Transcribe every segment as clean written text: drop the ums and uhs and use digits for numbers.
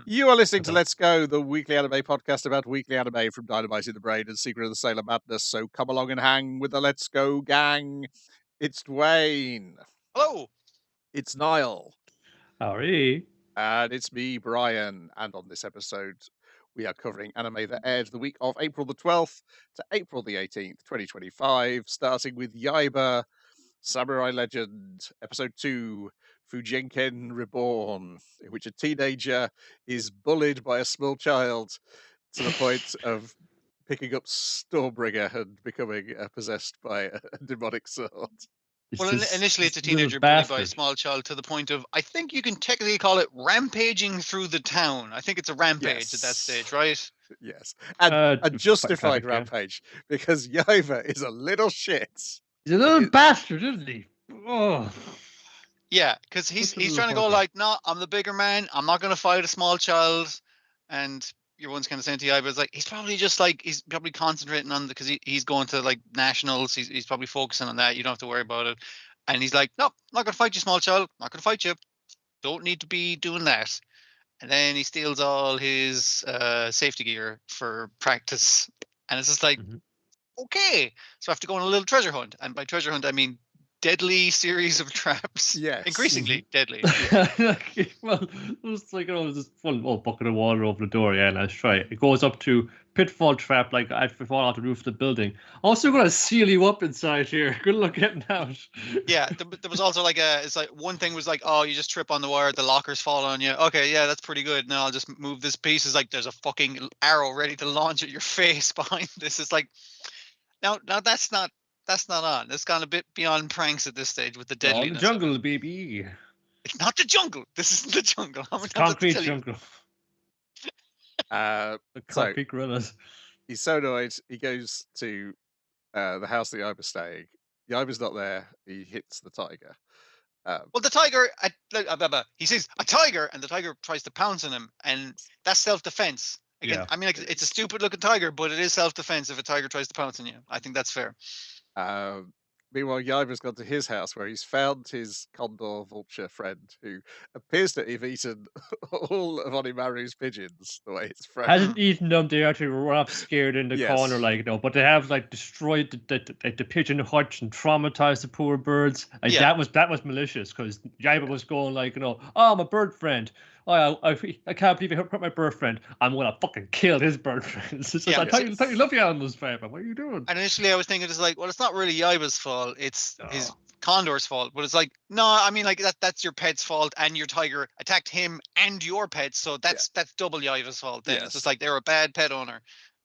You are listening to Okay. Let's Go, the weekly anime podcast about weekly anime from Dynamite in the Brain and Secret of the Sailor Madness. So come along and hang with the Let's Go gang. It's Dwayne, Hello. it's Niall, Howdy. and it's me, Brian. And on this episode, we are covering anime that aired the week of April the 12th to April the 18th, 2025, starting with YAIBA, Samurai Legend, Episode 2, Fujinken Reborn, in which a teenager is bullied by a small child to the point of picking up Stormbringer and becoming possessed by a demonic sword. Well, initially it's a little teenager bullied by a bastard. small child to the point of, I think you can technically call it rampaging through the town. I think it's a rampage at that Yes. stage, right? Yes, and a justified Correct, yeah. rampage, because YAIBA is a little shit. He's a little It- bastard, isn't he? Oh. Yeah, because Such a he's little trying to go fucker. like, no, I'm the bigger man. I'm not going to fight a small child. And your one's kind of saying to you, but like, he's probably just like, he's probably concentrating on because he's going to like nationals. He's probably focusing on that. You don't have to worry about it. And he's like, no, I'm not going to fight you, small child. I'm not going to fight you. Don't need to be doing that. And then he steals all his safety gear for practice. And it's just like, Mhm. okay. So I have to go on a little treasure hunt. And by treasure hunt, I mean deadly series of traps. Yes. Increasingly deadly. Well, it's like, there's this one bucket of water over the door, yeah, let's try it. It goes up to pitfall trap, like I'd fall off the roof of the building. Also gonna seal you up inside here. Good luck getting out. Yeah, there was also like it's like one thing was like, oh, you just trip on the wire, the lockers fall on you. Okay, yeah, that's pretty good. Now I'll just move this piece. It's like there's a fucking arrow ready to launch at your face behind this. It's like, now that's not on. It's gone a bit beyond pranks at this stage with the All the deadliness. of it. jungle, baby. It's not the jungle. This isn't the jungle. How many It's times I have to concrete tell you? jungle. The So- concrete gorillas. He's so annoyed, he goes to the house that Yaiba's staying. Yaiba's not there. He hits the tiger. Well, the tiger, he sees a tiger, and the tiger tries to pounce on him, and that's self-defense. Again, Yeah. I mean, like, it's a stupid-looking tiger, but it is self-defense if a tiger tries to pounce on you. I think that's fair. Meanwhile, Yaiba's gone to his house where he's found his condor vulture friend who appears to have eaten all of Onimaru's pigeons, the way it's framed. Hasn't eaten them. They actually run up scared in the Yes. corner, like, but they have like destroyed the pigeon hutch and traumatized the poor birds. Like, Yeah. that was malicious because Yaiba was going like, oh, my bird friend. Oh, I can't believe you hurt my bird friend. I'm gonna fucking kill his bird friend. It's just, Yeah, I thought you love the animals, Papa. What are you doing? And initially, I was thinking, it's like, well, it's not really Yaiba's fault. It's his No. condor's fault. But it's like, no, I mean, like, that's your pet's fault, and your tiger attacked him and your pet, so that's double Yaiba's fault. Then Yes. it's just like they're a bad pet owner.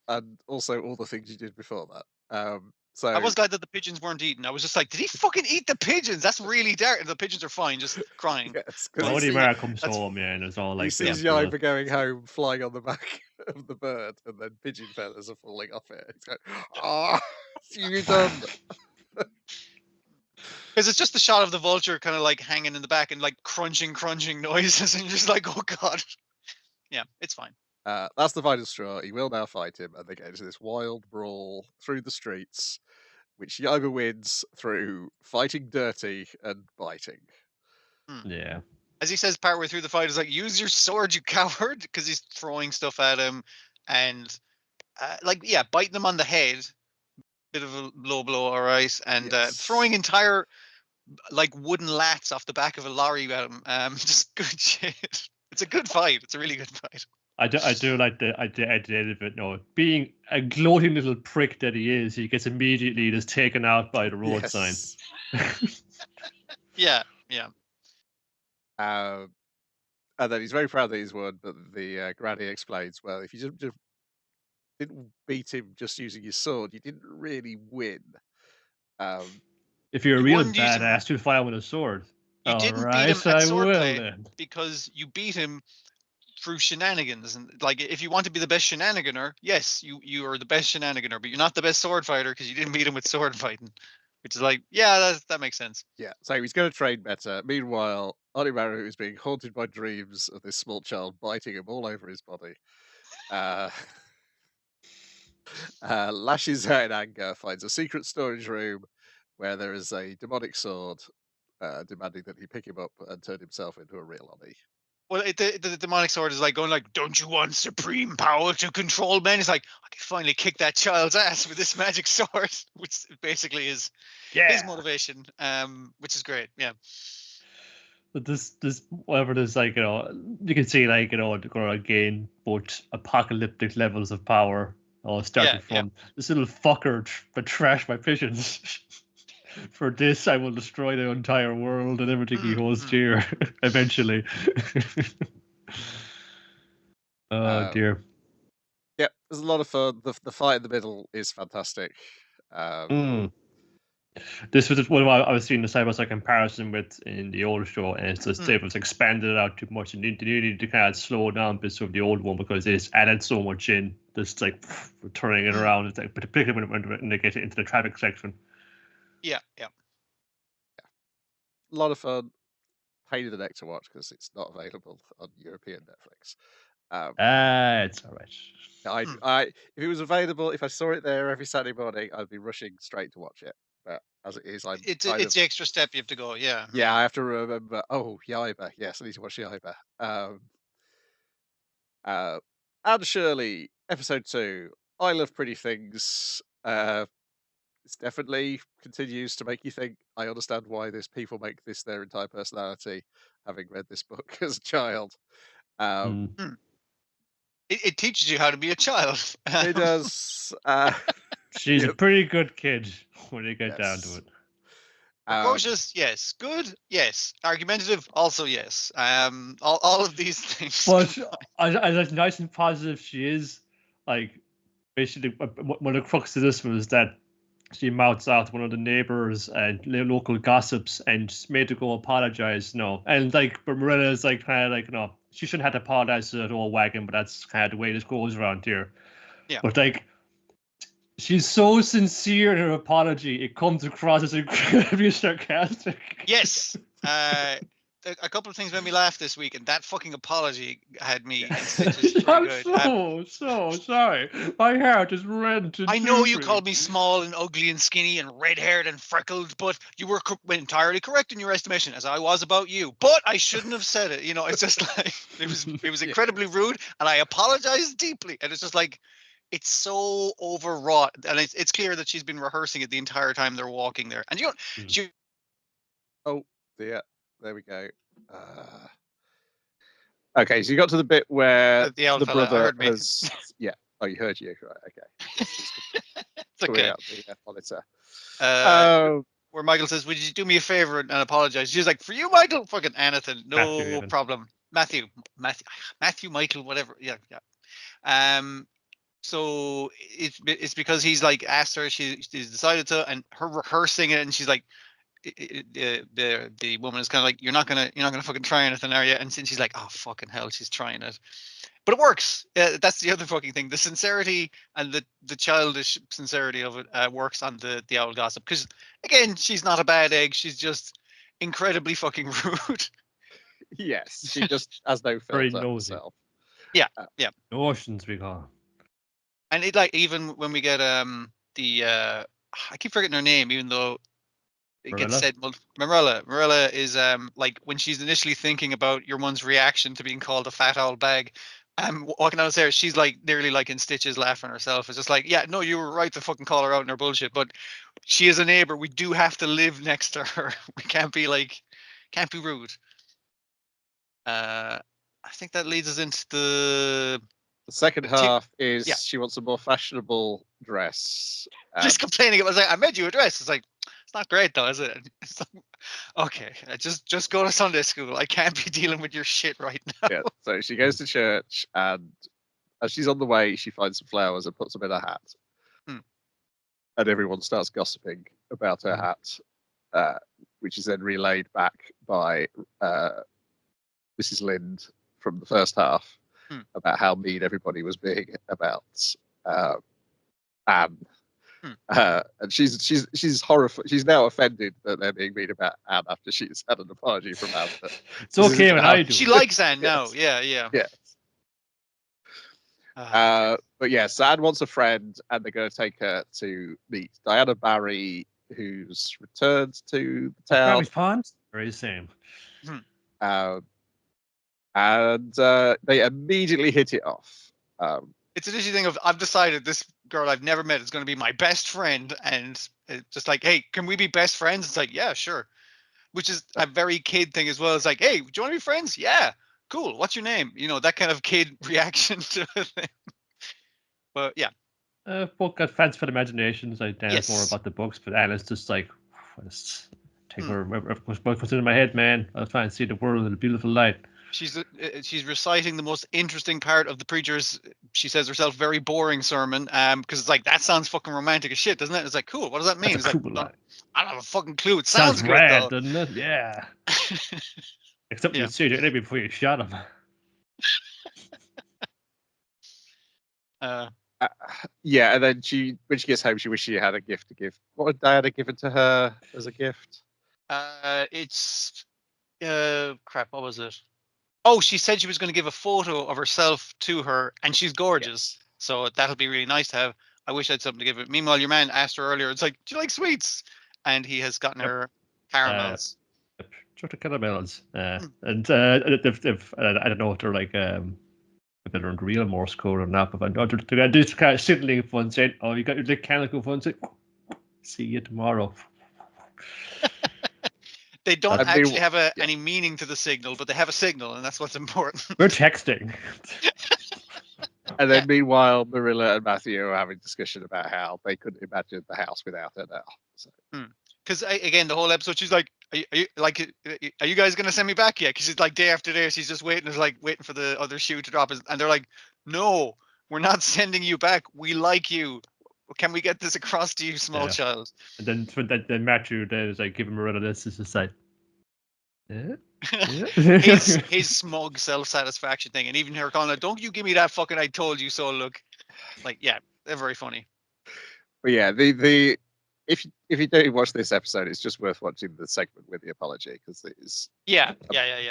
And also all the things you did before that. So I was glad that the pigeons weren't eaten. I was just like, did he fucking eat the pigeons? That's really dark. The pigeons are fine, just crying. yes, 'cause he Only sees- Mara comes that's- home, yeah, and it's all he like sees yeah, Yaiba going home, flying on the back of the bird, and then pigeon feathers are falling off it. He's going, "Ah, you done." Because it's just the shot of the vulture kind of like hanging in the back and like crunching noises, and you're just like, oh god. Yeah, it's fine. That's the final straw. He will now fight him, and they get into this wild brawl through the streets, which Yaiba wins through fighting dirty and biting. yeah. As he says partway through the fight, is like, use your sword, you coward, because he's throwing stuff at him, and biting him on the head, bit of a low blow, all right, and Yes. throwing entire like wooden lats off the back of a lorry at him. Just good shit. It's a good fight. It's a really good fight. I do like the idea of it. No, being a gloating little prick that he is, he gets immediately just taken out by the road sign. Yeah. And then he's very proud that he's won, but the granny explains, well, if you just didn't beat him just using your sword, you didn't really win. If you're a You real won using- badass, you'll fight with a sword. You didn't beat Alright, him at I swordplay will then. because you beat him through shenanigans. And like, if you want to be the best shenaniganer, yes, you are the best shenaniganer, but you're not the best sword fighter because you didn't beat him with sword fighting. Which is like, yeah, that makes sense. Yeah, so he's going to train better. Meanwhile, Onimaru is being haunted by dreams of this small child biting him all over his body. Lashes out in anger, finds a secret storage room where there is a demonic sword, demanding that he pick him up and turn himself into a real Oni. Well, the demonic sword is like going like, "Don't you want supreme power to control men?" It's like, I can finally kick that child's ass with this magic sword, which basically is his motivation. Which is great. Yeah. But this whatever it is, like, you can see, like, they're gonna gain both apocalyptic levels of power, starting Yeah. from this little fucker that trashed my pigeons. For this, I will destroy the entire world and everything he holds dear. Eventually. Oh dear. Yeah, there's a lot of fun. The fight in the middle is fantastic. This was one I was seeing the side by side comparison with in the old show, and it's just it was expanded it out too much, and you needed to kind of slow down bits of the old one because it's added so much in. Just like turning it around, it's like, particularly when they get into the traffic section. Yeah. A lot of fun. Pain in the neck to watch because it's not available on European Netflix. It's all right. I if it was available, if I saw it there every Saturday morning, I'd be rushing straight to watch it. But as it is, I'm It's the extra step you have to go. Yeah. Yeah, I have to remember. Oh, YAIBA. Yes, I need to watch YAIBA. And Shirley, episode 2. I love pretty things. It's definitely continues to make you think. I understand why this people make this their entire personality, having read this book as a child. It teaches you how to be a child. It does. She's a pretty good kid when you get down to it. Precocious, yes. Good, yes. Argumentative, also yes. All of these things. But as nice and positive she is, like, basically, one of the crux of this was that she mouths out one of the neighbors and local gossips and made to go apologize. And like, but Marilla is like kind of like, she shouldn't have to apologize to that old wagon, but that's kind of the way this goes around here. Yeah. But like, she's so sincere in her apology, it comes across as incredibly sarcastic. Yes. A couple of things made me laugh this week, and that fucking apology had me in stitches. I'm so sorry. My heart is rent. I know you called me small and ugly and skinny and red-haired and freckled, but you were entirely correct in your estimation, as I was about you. But I shouldn't have said it. It's just like it was incredibly rude, and I apologize deeply. And it's just like, it's so overwrought, and it's clear that she's been rehearsing it the entire time they're walking there. And oh dear. There we go. Okay, so you got to the bit where the brother has. Yeah. Oh, you heard you. Right. Okay. It's okay. Out the monitor. Where Michael says, "Would you do me a favor and apologize?" She's like, "For you, Michael." Fucking anything. No problem. Matthew, Michael, whatever. Yeah. So it's because he's like asked her. She's decided to, and her rehearsing it, and she's like, the woman is kind of like, you're not gonna fucking try anything, are you? And she's like, oh fucking hell, she's trying it, but it works. That's the other fucking thing. The sincerity and the childish sincerity of it works on the owl gossip, because again, she's not a bad egg. She's just incredibly fucking rude. Yes, she just has no filter herself. Yeah. Notions we call. And it, like, even when we get I keep forgetting her name, even though it gets said. Marilla is like, when she's initially thinking about your one's reaction to being called a fat old bag, walking down the stairs, she's like nearly like in stitches laughing herself. It's just like, yeah, no, you were right to fucking call her out in her bullshit, but she is a neighbor. We do have to live next to her. We can't be rude. I think that leads us into the second half is she wants a more fashionable dress. Just complaining. It was like, I made you a dress. It's like, it's not great though, is it? It's like, okay, just go to Sunday school. I can't be dealing with your shit right now. Yeah. So she goes to church, and as she's on the way, she finds some flowers and puts them in her hat. And everyone starts gossiping about her hat, which is then relayed back by Mrs. Lind from the first half about how mean everybody was being about Anne. And she's horrified. She's now offended that they're being mean about Anne after she's had an apology from Anne. It's okay when I do. She likes Anne now. Yeah. But yes, Anne wants a friend, and they're going to take her to meet Diana Barry, who's returned to the town. Barry's Pond? Very same. and they immediately hit it off. It's an issue thing of I've decided this girl I've never met is going to be my best friend, and it's just like, hey, can we be best friends? It's like, yeah, sure. Which is a very kid thing as well. It's like, hey, do you want to be friends? Yeah, cool. What's your name? You know, that kind of kid reaction to a thing. But yeah. Book got fanciful imaginations. I dance more Yes. about the books, but Anna's just like, just take what's in my head, man. I'll try and see the world in a beautiful light. She's reciting the most interesting part of the preacher's, she says herself, very boring sermon. Because it's like, that sounds fucking romantic as shit, doesn't it? It's like, cool. What does that mean? That's It's a cool like, line. I don't have a fucking clue. It Sounds sounds good rad, though. doesn't it? Yeah. Except Yeah. you'd see it enemy before you shot him. Yeah, and then when she gets home, she wishes she had a gift to give. What had Diana given to her as a gift? It's crap. What was it? Oh, she said she was going to give a photo of herself to her, and she's gorgeous. So that'll be really nice to have. I wish I had something to give it. Meanwhile, your man asked her earlier. It's like, do you like sweets? And he has gotten her caramels. Chocolate caramels. Hmm. And if I don't know if they're like if they're in real Morse code or not, but they're just kind of signaling fun saying, "Oh, you got your mechanical fun." Say, "See you tomorrow." They don't And actually have any meaning to the signal, but they have a signal, and that's what's important. We're texting. And then meanwhile, Marilla and Matthew are having a discussion about how they couldn't imagine the house without her now. So. Because again, the whole episode, she's like, "Are you guys gonna send me back yet?" Because she's like, day after day, she's just waiting, waiting for the other shoe to drop, and they're like, "No, we're not sending you back. We like you. Can we get this across to you, small child?" And then Matthew is like giving Marilla this. It's just like, his smug self-satisfaction thing, and even her calling out, "Don't you give me that fucking I told you so" look. Like, yeah, they're very funny. But yeah, the if you don't watch this episode, it's just worth watching the segment with the apology because it is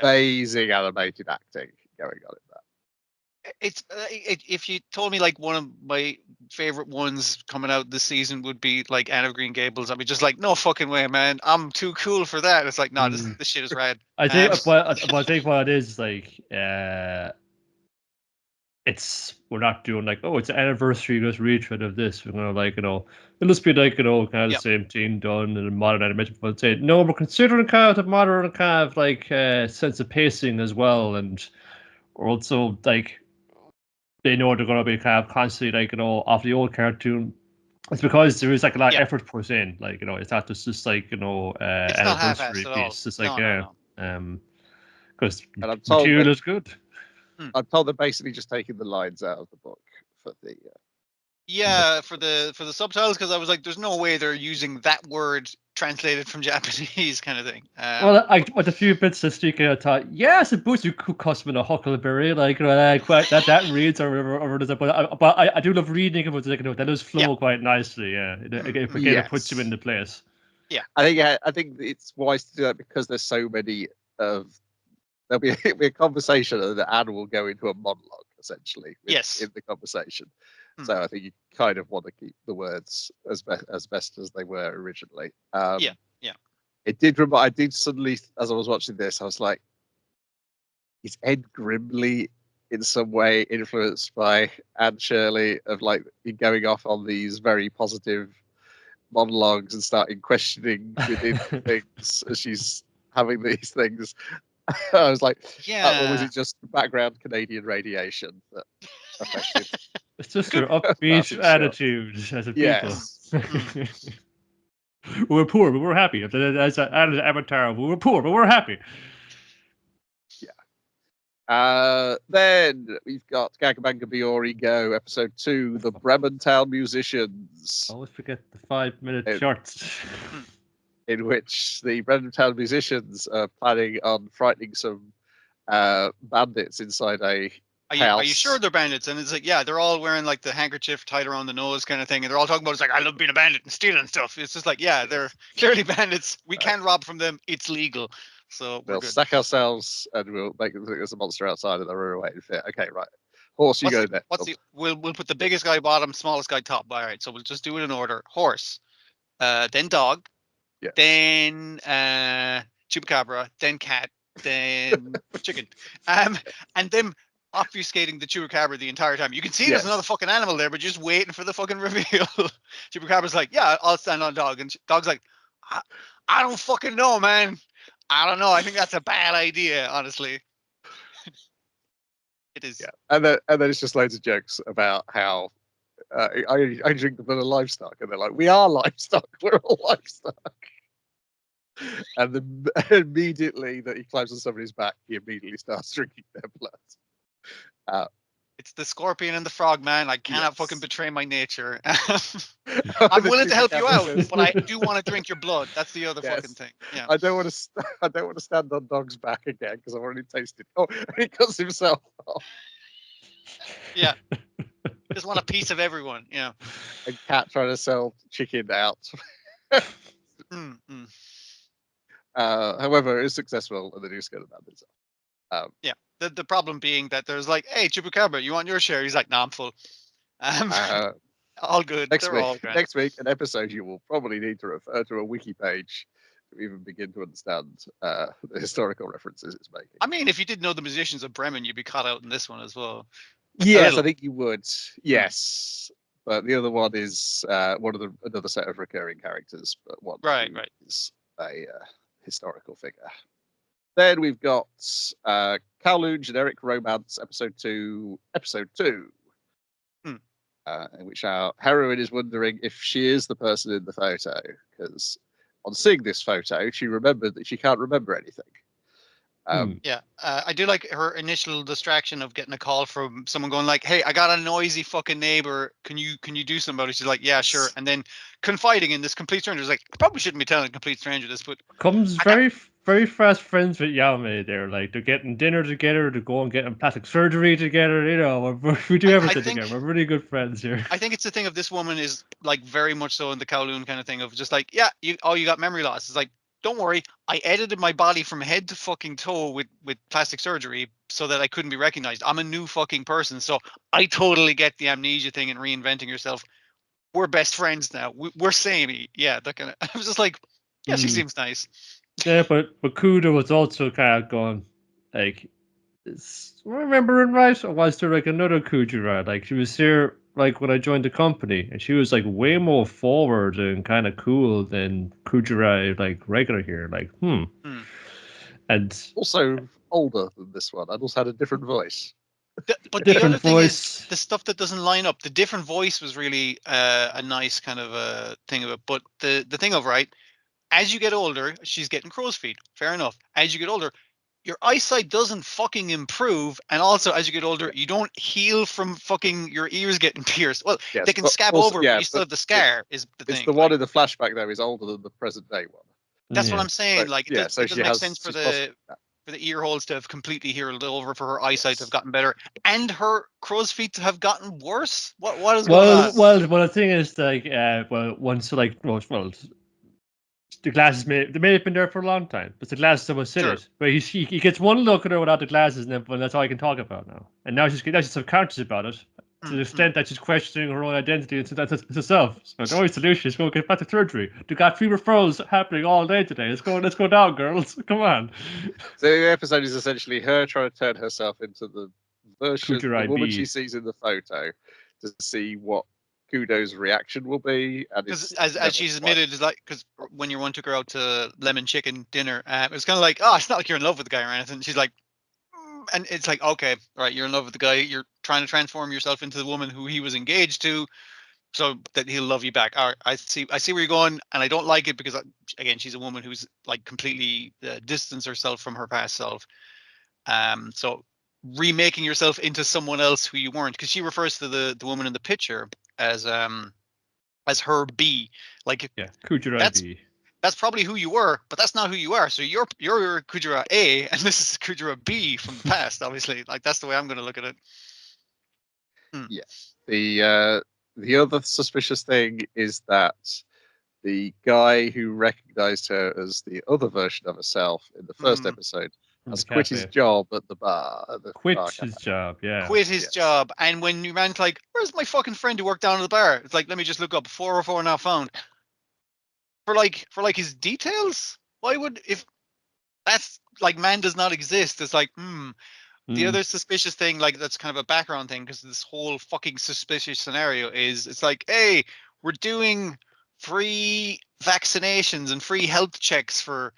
amazing animated acting going on in that. It's if you told me like one of my favorite ones coming out this season would be like Anne of Green Gables, I'd be just like, no fucking way, man, I'm too cool for that. It's like, no, this shit is rad. I think, but I think what it is like, we're not doing like, oh, it's an anniversary, let's retread of this. We're gonna like, it'll just be like, kind of the same thing done in a modern animation. But say, no, we're considering kind of the modern kind of like sense of pacing as well, and also like they know they're gonna be kind of constantly like, off the old cartoon. It's because there is like a lot of effort put in, like, it's not just like, it's anniversary not piece. It's like, because material is good. I'm told they're basically just taking the lines out of the book for the. For the subtitles, because I was like, there's no way they're using that word translated from Japanese, kind of thing. Well, with a few bits of speaking, I thought, yeah, I suppose you could custom a huckleberry, like that reads or does it, but I do love reading it, but that does flow quite nicely. Yeah, it puts you into place. Yeah, I think it's wise to do that because there's so many of. There'll be a conversation, and Anne will go into a monologue essentially. In the conversation. So I think you kind of want to keep the words as best as they were originally. It did remind. I did suddenly, as I was watching this, I was like, is Ed Grimley in some way influenced by Anne Shirley of like going off on these very positive monologues and starting questioning within things as she's having these things? I was like, or was it just background Canadian radiation that affected? It's just her upbeat attitude as a people. Yes. We're poor, but we're happy. As an avatar, we're poor, but we're happy. Yeah. Then we've got Gagamanga Biyor Go, episode 2, the Bremen Town Musicians. Always forget the 5-minute shorts. In which the Bremen Town Musicians are planning on frightening some bandits inside a house. Are you sure they're bandits? And it's like, yeah, they're all wearing like the handkerchief tied around the nose kind of thing, and they're all talking about, it's like, I love being a bandit and stealing stuff. It's just like, yeah, they're clearly bandits. We can rob from them. It's legal. So we'll stack ourselves and we'll make them think there's a monster outside and they'll run away and fit. Okay, right. Horse, you go there. We'll put the biggest guy bottom, smallest guy top. All right, so we'll just do it in order. Horse, then dog, then chupacabra, then cat, then chicken. And them obfuscating the chupacabra the entire time. You can see there's another fucking animal there, but you're just waiting for the fucking reveal. Chupacabra's like, yeah, I'll stand on dog. And dog's like, I don't fucking know, man. I don't know. I think that's a bad idea, honestly. It is. Yeah, and then it's just loads of jokes about how I drink the blood of livestock, and they're like, we are livestock. We're all livestock. And then immediately that he climbs on somebody's back, he immediately starts drinking their blood. It's the scorpion and the frog, man. I cannot fucking betray my nature. I'm The willing to help you out, chupacabra but I do want to drink your blood. That's the other fucking thing. Yeah. I don't want to stand on dog's back again because I've already tasted. Oh, he cuts himself off. Yeah. Just want a piece of everyone. Yeah. And Cat trying to sell chicken out. However, it's successful, and they do scare the bandits off. Yeah. The problem being that there's like, hey, Chupacabra, you want your share? He's like, nah, I'm full. All good. Next They're all week, grand. next week, an episode you will probably need to refer to a wiki page to even begin to understand the historical references it's making. I mean, if you did know the musicians of Bremen, you'd be caught out in this one as well. Yes, I think you would. Yes, but the other one is another set of recurring characters, but one right is a historical figure. Then we've got Kowloon Generic Romance Episode 2, in which our heroine is wondering if she is the person in the photo, because on seeing this photo, she remembered that she can't remember anything. I do like her initial distraction of getting a call from someone going like, "Hey, I got a noisy fucking neighbor. Can you do something about it?" She's like, "Yeah, sure." And then confiding in this complete stranger is like, I probably shouldn't be telling a complete stranger this, but comes very fast friends with Yame there. Like they're getting dinner together, to go and getting plastic surgery together. You know, we do everything together. We're really good friends here. I think it's the thing of this woman is like very much so in the Kowloon kind of thing of just like, yeah, you got memory loss. It's like, don't worry, I edited my body from head to fucking toe with plastic surgery so that I couldn't be recognized. I'm a new fucking person, so I totally get the amnesia thing and reinventing yourself. We're best friends now. We're samey. Yeah, that kind of. I was just like, yeah, she seems nice. Yeah, but Kudo was also kind of going like, remembering right, or was there like another Kujira? Like she was here like when I joined the company, and she was like way more forward and kind of cool than Kujira like regular here. Like, and also older than this one, and also had a different voice. But the other thing is the stuff that doesn't line up. The different voice was really a nice kind of a thing of it. But the thing of right, as you get older, she's getting crow's feet. Fair enough. As you get older, your eyesight doesn't fucking improve, and also as you get older, you don't heal from fucking your ears getting pierced. Well, they can scab over, but you still have the scar. Is the thing. It's the one in the flashback though is older than the present day one. That's what I'm saying. So, like, it doesn't make sense for the ear holes to have completely healed over, for her eyesight to have gotten better, and her crow's feet to have gotten worse. What is going on? Well, the thing is, like, once like the glasses they may have been there for a long time, but the glasses almost sit it. But he gets one look at her without the glasses, and then that's all I can talk about now. And now she's subconscious about it to the extent that she's questioning her own identity and herself. So the only solution is go get plastic surgery. We got 3 referrals happening all day today. Let's go down, girls. Come on. So the episode is essentially her trying to turn herself into the version, the woman she sees in the photo, to see what Kudo's reaction will be. Because as she's admitted, is like, because when your one took her out to lemon chicken dinner, it was kind of like, oh, it's not like you're in love with the guy or anything. She's like, and it's like, okay, right, you're in love with the guy. You're trying to transform yourself into the woman who he was engaged to, so that he'll love you back. All right, I see where you're going, and I don't like it because, again, she's a woman who's like completely distanced herself from her past self. So remaking yourself into someone else who you weren't, because she refers to the woman in the picture as her B, like Kujira B. That's probably who you were, but that's not who you are. So you're Kujira A, and this is Kujira B from the past. Obviously, like that's the way I'm going to look at it. Yes. The other suspicious thing is that the guy who recognized her as the other version of herself in the first episode has quit his job at the bar. Quit his job. And when you ran like, where's my fucking friend who worked down at the bar? It's like, let me just look up 404 now found. For like his details? Why would, if that's like man does not exist. It's like, The Mm. other suspicious thing, like that's kind of a background thing, because this whole fucking suspicious scenario is, it's like, hey, we're doing free vaccinations and free health checks for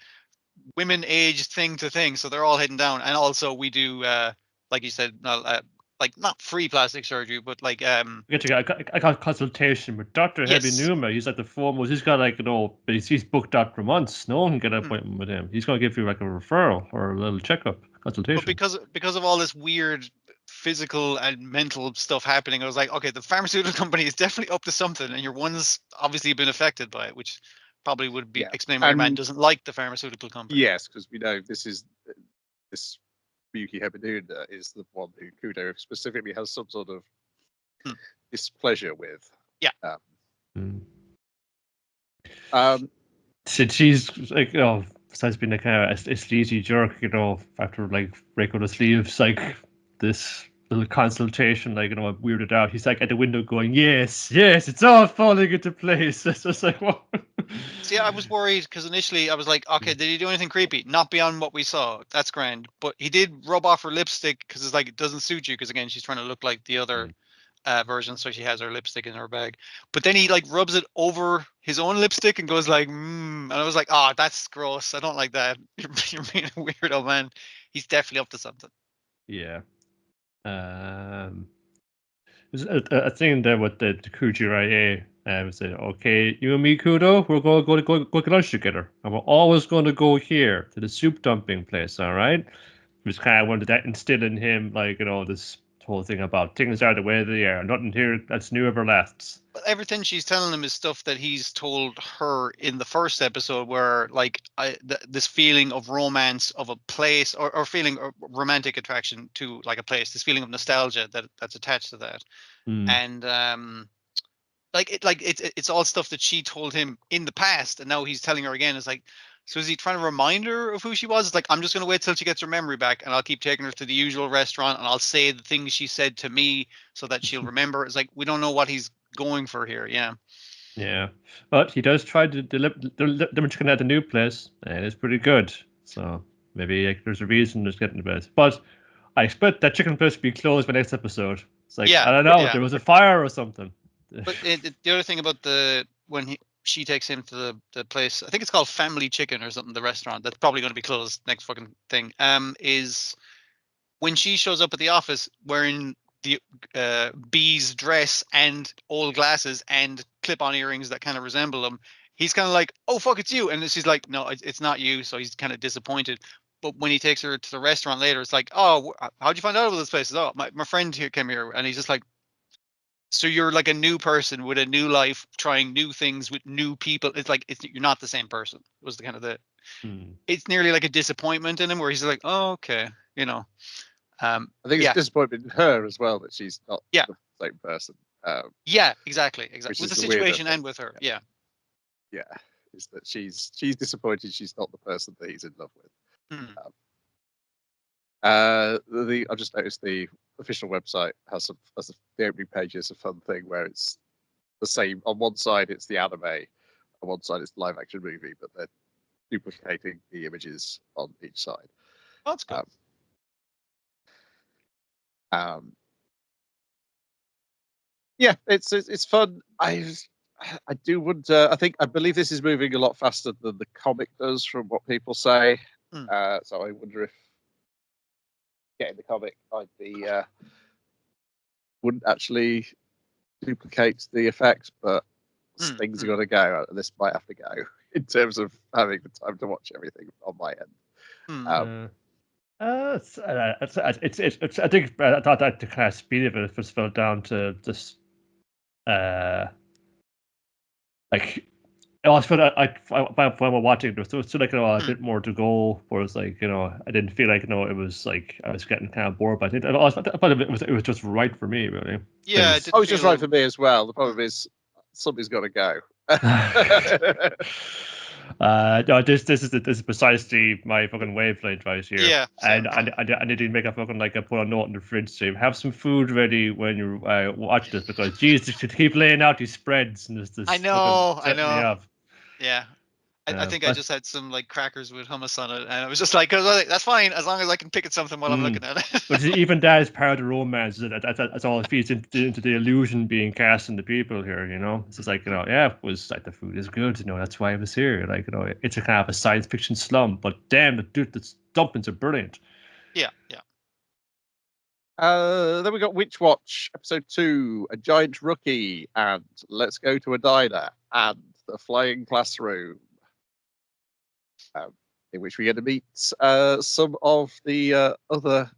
women aged thing to thing, so they're all heading down. And also we do, like you said, like not free plastic surgery, but like I got consultation with Dr. Heavy yes. Numa. He's like the foremost. He's got like, he's booked out for months. No one can get an appointment with him. He's going to give you like a referral or a little checkup consultation. But because of all this weird physical and mental stuff happening, I was like, okay, the pharmaceutical company is definitely up to something, and your one's obviously been affected by it, which probably would be explain why your man doesn't like the pharmaceutical company. Yes, because we know this Miyuki Hebeduna is the one who Kudo specifically has some sort of displeasure with. Yeah. Since she's like, besides being a kind of a sleazy jerk, after like breaking the sleeves, like this little consultation, like, weirded out. He's like at the window going, yes, it's all falling into place. It's just like, what? See, I was worried because initially I was like, okay, did he do anything creepy? Not beyond what we saw. That's grand. But he did rub off her lipstick because it's like, it doesn't suit you, because again, she's trying to look like the other version, so she has her lipstick in her bag. But then he like rubs it over his own lipstick and goes like, and I was like, oh, that's gross. I don't like that. You're being a weirdo, man. He's definitely up to something. Yeah. There's a thing there with the Kuji said, okay, you and me, Kudo, we're going to go get lunch together, and we're always going to go here to the soup dumping place, all right? Just kind of wanted that instill in him, like, this whole thing about things are the way they are. Nothing here that's new ever lasts. But everything she's telling him is stuff that he's told her in the first episode, where like this feeling of romance of a place, or feeling of romantic attraction to like a place, this feeling of nostalgia that's attached to that. And it's all stuff that she told him in the past, and now he's telling her again. It's like, so is he trying to remind her of who she was? It's like, I'm just going to wait till she gets her memory back, and I'll keep taking her to the usual restaurant, and I'll say the things she said to me so that she'll remember. It's like, we don't know what he's going for here. Yeah, but he does try to deliver chicken at the new place, and it's pretty good. So maybe there's a reason it's getting the best. But I expect that chicken place to be closed by next episode. It's like, I don't know, there was a fire or something. But the other thing about when she takes him to the place, I think it's called Family Chicken or something, the restaurant that's probably going to be closed next fucking thing, is when she shows up at the office wearing the bee's dress and old glasses and clip-on earrings that kind of resemble him, he's kind of like, oh fuck, it's you. And she's like, no, it's not you. So he's kind of disappointed. But when he takes her to the restaurant later, it's like, oh, how'd you find out about this place? Oh, my friend here came here. And he's just like, so you're like a new person with a new life, trying new things with new people. It's like, you're not the same person. Was the kind of it's nearly like a disappointment in him, where he's like, oh, okay, I think it's disappointment in her as well that she's not the same person. Yeah, exactly. With the situation and with her. Yeah, is that she's disappointed she's not the person that he's in love with. I've just noticed the official website has the opening page is a fun thing where it's the same. On one side it's the anime, on one side it's the live action movie, but they're duplicating the images on each side. Oh, that's good. Yeah, it's fun. I do wonder. I believe this is moving a lot faster than the comic does, from what people say. So I wonder if getting the comic might be wouldn't actually duplicate the effect, but things are going to go. This might have to go in terms of having the time to watch everything on my end. I think I thought that the kind of speed of it just fell down to just like I was felt when we're watching there was still like a bit more to go, whereas like I didn't feel like it was like I was getting kind of bored, but I thought it was just right for me, really. Yeah, it was just right for me as well. The problem is something's got to go. No, this is precisely my fucking wavelength right here. Yeah, and I need to make a fucking like put a note in the fridge to have some food ready when you watch this, because Jesus, to keep laying out these spreads and this I know. Yeah, I think I just had some like crackers with hummus on it, and I was just like, that's fine as long as I can pick at something while I'm looking at it. But even that is part of the romance. That's all it feeds into the illusion being cast into people here. It's just like it was like the food is good. That's why it was here. Like it's a kind of a science fiction slum, but damn, the dumplings are brilliant. Yeah. Then we got Witch Watch episode 2, A Giant Rookie, and Let's Go to a Diner, and The Flying Classroom. In which we get to meet some of the other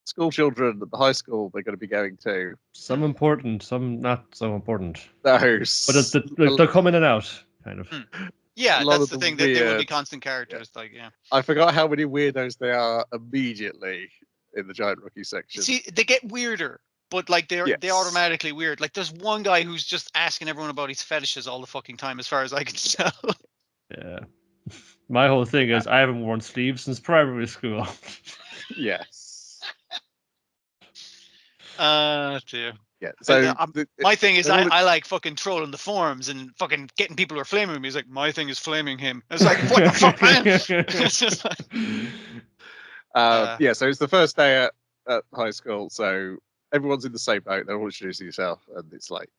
school children at the high school they're going to be going to. Some important, some not so important. Those. But they'll come in and out, kind of. Yeah, that's the thing. That they will be constant characters. Yeah. Like, yeah. I forgot how many weirdos they are immediately in the Giant Rookie section. See, they get weirder, but like they're automatically weird. Like there's one guy who's just asking everyone about his fetishes all the fucking time, as far as I can tell. Yeah. My whole thing is I haven't worn sleeves since primary school. Yes. Dear. Yeah. So my thing is I like fucking trolling the forums and fucking getting people who are flaming me. He's like, my thing is flaming him. It's like, what the fuck, man? It's just like, so it's the first day at high school, so everyone's in the same boat. They're all introducing themselves, and it's like,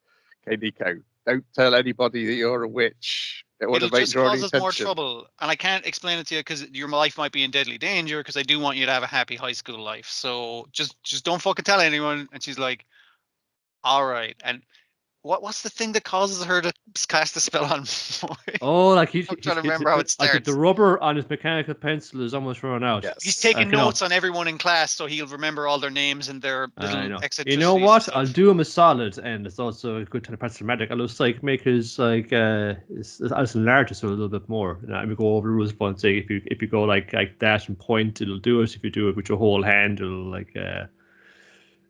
okay, Nico, don't tell anybody that you're a witch. It'll just cause us more trouble, and I can't explain it to you because your life might be in deadly danger. Because I do want you to have a happy high school life. So just don't fucking tell anyone. And she's like, all right. And what's the thing that causes her to cast the spell on Moy? Oh, like I'm trying to remember how it starts. Like the rubber on his mechanical pencil is almost run out. Yes. He's taking notes on everyone in class, so he'll remember all their names and their little eccentricities. You know what? I'll do him a solid, and it's also a good telepathematic. I'll just like make his like I'll just enlarge it so a little bit more. And we go over the rules once. Say if you go like that and point, it'll do it. If you do it with your whole hand, it'll like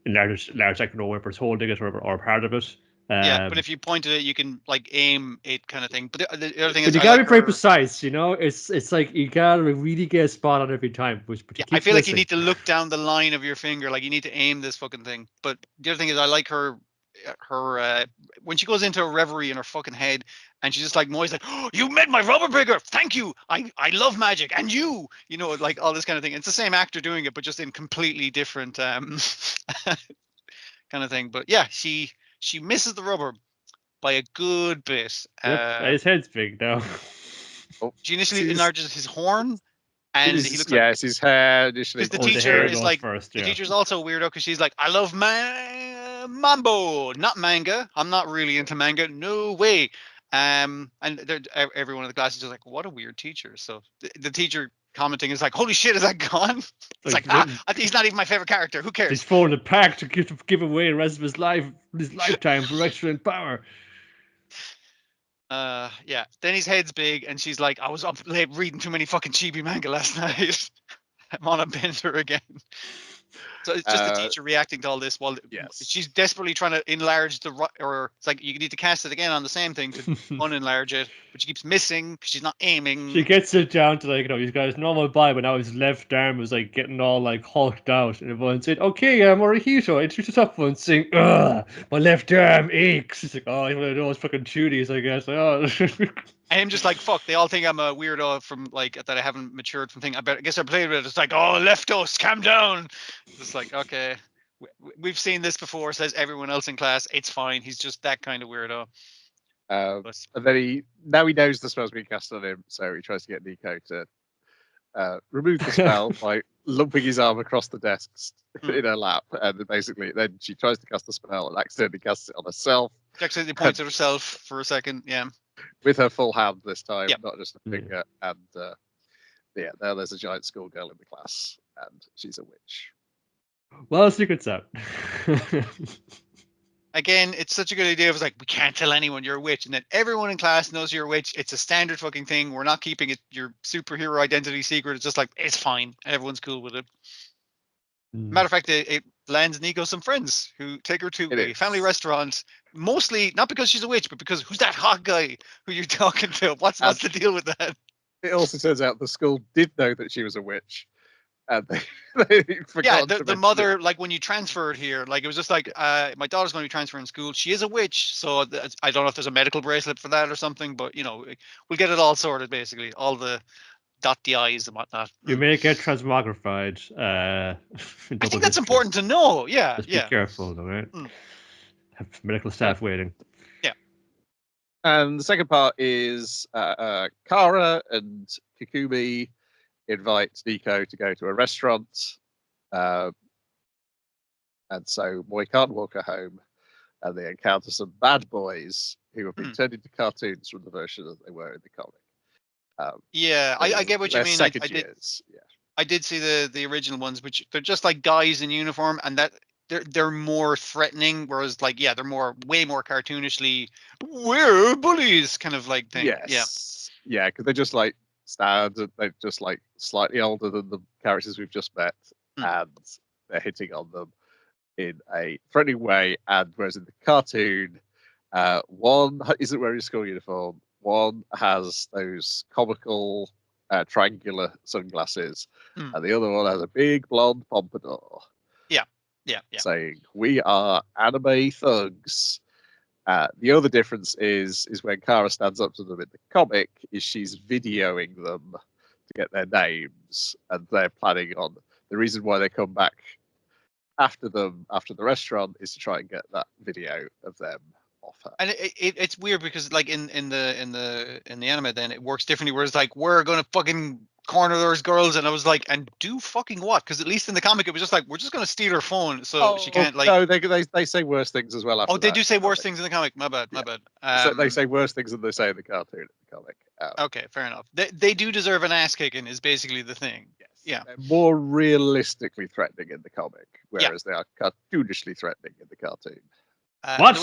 enlarge like whether it's holding it or part of it. Yeah, but if you point at it, you can like aim it, kind of thing. But the other thing is, you gotta be very precise. It's like you gotta really get a spot on every time. I feel like you need to look down the line of your finger, like you need to aim this fucking thing. But the other thing is, I like her when she goes into a reverie in her fucking head, and she's just like, Moy's like, oh, you met my rubber breaker. Thank you. I love magic, and like all this kind of thing. It's the same actor doing it, but just in completely different kind of thing. But yeah, she misses the rubber by a good bit. His head's big now. She initially enlarges his horn, and he looks like his hair initially. Because the teacher is like, the teacher's also weirdo because she's like, I love mambo, not manga. I'm not really into manga. No way. And everyone in the class is just like, what a weird teacher. So the teacher commenting is like, holy shit, is that gone? It's like, he's not even my favorite character. Who cares? He's formed a pact to give away the rest of his lifetime for excellent power. Yeah. Then his head's big, and she's like, I was up late reading too many fucking chibi manga last night. I'm on a bender again. So it's just the teacher reacting to all this while she's desperately trying to enlarge or it's like you need to cast it again on the same thing to unenlarge it, but she keeps missing because she's not aiming. She gets it down to like, he's got his normal body, but now his left arm was like getting all like hulked out, and everyone said, okay, Morihito, introduce us up and sing, my left arm aches. It's like, oh, he's one of those fucking chudies, I guess. Oh. I'm just like, fuck, they all think I'm a weirdo from like that I haven't matured from thing. I guess I played with it. It's like, oh, leftos, calm down. It's like, okay, we've seen this before, says everyone else in class. It's fine. He's just that kind of weirdo. And then he knows the spell's being cast on him, so he tries to get Nico to remove the spell by lumping his arm across the desks in her lap. And basically, then she tries to cast the spell and accidentally casts it on herself. She accidentally points at herself for a second, yeah. With her full hand this time, not just a finger. And now there's a giant schoolgirl in the class, and she's a witch. Well, secret's out. Again, it's such a good idea. It was like, we can't tell anyone you're a witch, and then everyone in class knows you're a witch. It's a standard fucking thing. We're not keeping it your superhero identity secret. It's just like, it's fine. Everyone's cool with it. Matter of fact, it lands Nico some friends who take her to a family restaurant, mostly not because she's a witch, but because who's that hot guy who you're talking to? What's the deal with that? It also turns out the school did know that she was a witch, and they Yeah, forgot to the mention mother, it. like when you transferred here, like it was just like, my daughter's going to be transferring school. She is a witch, so I don't know if there's a medical bracelet for that or something, but you know, we'll get it all sorted. Basically, all the dot the i's and whatnot. You may get transmogrified. I think that's important to know. Yeah, Just be yeah. careful, all right? Have medical staff waiting. Yeah. And the second part is Kara and Kikumi invite Nico to go to a restaurant. And so Boy can't walk her home. And they encounter some bad boys who have been turned into cartoons from the version that they were in the comic. Yeah, I get what you they're mean. second years. Yeah. I did see the original ones, which they're just like guys in uniform, and that they're more threatening. Whereas, like, yeah, they're way more cartoonishly, we're bullies kind of like thing. Yes. Yeah, because they're just like stands and they're just like slightly older than the characters we've just met, and they're hitting on them in a threatening way. And whereas in the cartoon, one isn't wearing a school uniform, one has those comical triangular sunglasses, and the other one has a big blonde pompadour. Yeah. Saying we are anime thugs. The other difference is when Kara stands up to them in the comic, is she's videoing them to get their names, and they're planning on the reason why they come back after the restaurant is to try and get that video of them off her. And it's weird because like in the anime, then it works differently. Whereas like we're gonna fucking corner those girls, and I was like, and do fucking what? Because at least in the comic, it was just like we're just gonna steal her phone, so she can't like. No, they say worse things as well. After Oh, they that, do say worse things in the comic. My bad. So they say worse things than they say in the cartoon in the comic. Okay, fair enough. They do deserve an ass kicking, is basically the thing. Yes. Yeah. They're more realistically threatening in the comic, whereas they are cartoonishly threatening in the cartoon. What?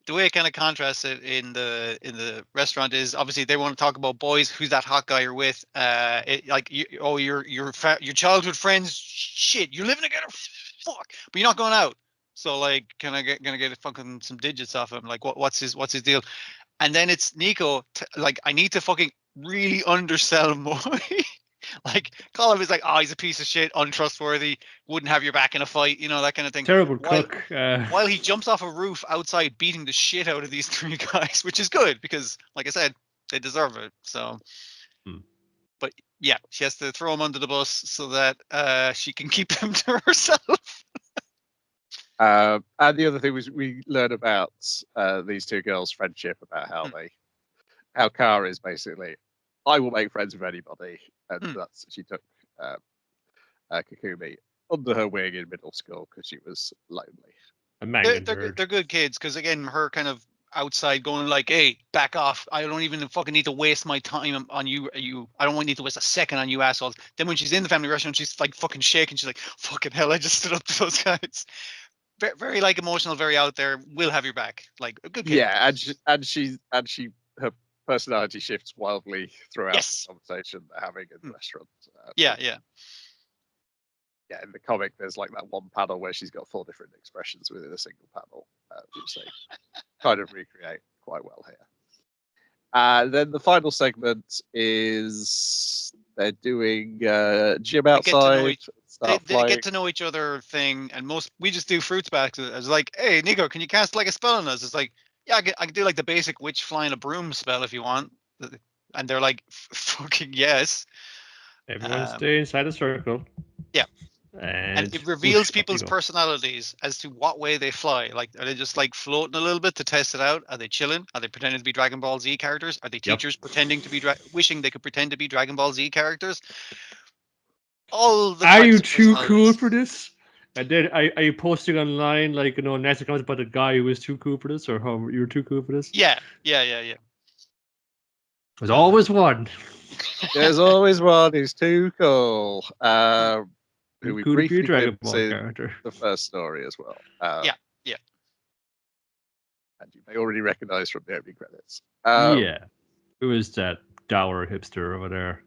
The way it kind of contrasts it in the restaurant is obviously they want to talk about boys. Who's that hot guy you're with? Your childhood friends. Shit, you're living together. Fuck, but you're not going out. So like, gonna get fucking some digits off him. Like, what's his deal? And then it's Nico. Like, I need to fucking really undersell Moy. Like, Colin is like, oh, he's a piece of shit, untrustworthy, wouldn't have your back in a fight, you know, that kind of thing. Terrible cook. While he jumps off a roof outside beating the shit out of these three guys, which is good because, like I said, they deserve it. So, but yeah, she has to throw him under the bus so that she can keep him to herself. And the other thing was we learn about these two girls' friendship, about how Kara is basically, I will make friends with anybody, and that's she took Kikumi under her wing in middle school because she was lonely. They're good kids because again, her kind of outside going like, hey, back off, I don't even fucking need to waste my time on you, I don't need to waste a second on you assholes. Then when she's in the family restaurant, she's like fucking shaking, she's like, fucking hell, I just stood up to those guys. Very, very like emotional, very out there, we'll have your back, like a good kid. Yeah, and she her personality shifts wildly throughout the conversation they're having in the restaurant. Yeah, in the comic, there's like that one panel where she's got 4 different expressions within a single panel, which they kind of recreate quite well here. Then the final segment is they're doing gym outside. They get to know each other thing, and we just do fruits baskets. It's like, hey, Nico, can you cast like a spell on us? It's like, yeah, I can do like the basic witch flying a broom spell if you want. And they're like, fucking yes. Everyone stay inside a circle. Yeah. And it reveals people's personalities as to what way they fly. Like, are they just like floating a little bit to test it out? Are they chilling? Are they pretending to be Dragon Ball Z characters? Are they teachers pretending to be wishing they could pretend to be Dragon Ball Z characters? Are you too cool for this? And then are you posting online like, you know, nasty comments about the guy who was too cool for this, or how you were too cool for this? Yeah. There's always one. There's always one who's too cool. Who we briefly Dragon Ball in character. The first story as well. Yeah. And you may already recognize from the opening credits. Yeah. Who is that dour hipster over there?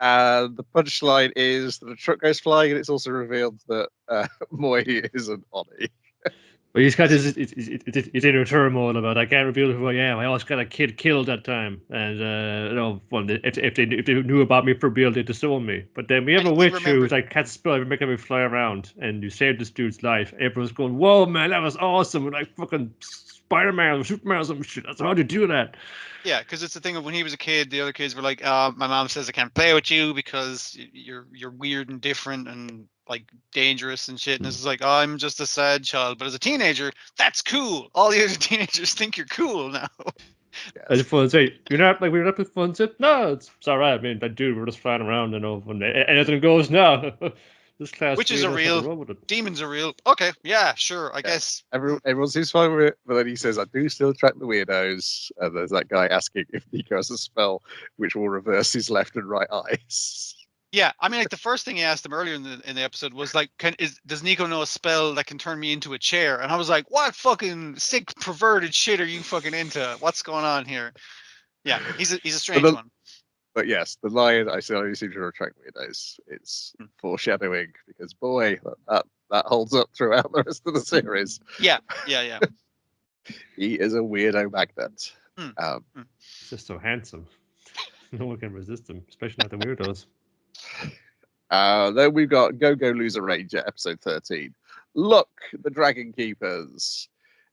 And the punchline is that a truck goes flying, and it's also revealed that Moy is an Oni. But he's got his inner turmoil about I can't reveal who I am. I almost got a kid killed that time, and well, if they knew about me for being able to disown me. But then we have a witch who's like catch a spell, making me fly around, and you saved this dude's life. Everyone's going, "Whoa, man, that was awesome!" And like fucking Spider-Man or Superman or some shit. That's how you do that. Yeah, because it's the thing of when he was a kid, the other kids were like, "My mom says I can't play with you because you're weird and different and like dangerous and shit." And it's like, "Oh, I'm just a sad child." But as a teenager, that's cool. All the other teenagers think you're cool now. I just want to say, we're not with fun. No, it's all right. I mean, that dude, we're just flying around, when anything goes now. This class Witches are real. Demons are real. Okay, yeah, sure. I guess everyone seems fine with it, but then he says, "I do still track the weirdos." And there's that guy asking if Nico has a spell which will reverse his left and right eyes. Yeah, I mean, like the first thing he asked him earlier in the episode was like, does Nico know a spell that can turn me into a chair?" And I was like, "What fucking sick perverted shit are you fucking into? What's going on here?" Yeah, he's a strange one. But yes, the line I only seem to attract weirdos. It's foreshadowing because boy, that holds up throughout the rest of the series. Yeah. He is a weirdo magnet. He's just so handsome. No one can resist him, especially not the weirdos. Then we've got Go Loser Ranger, episode 13. Look, the Dragon Keepers,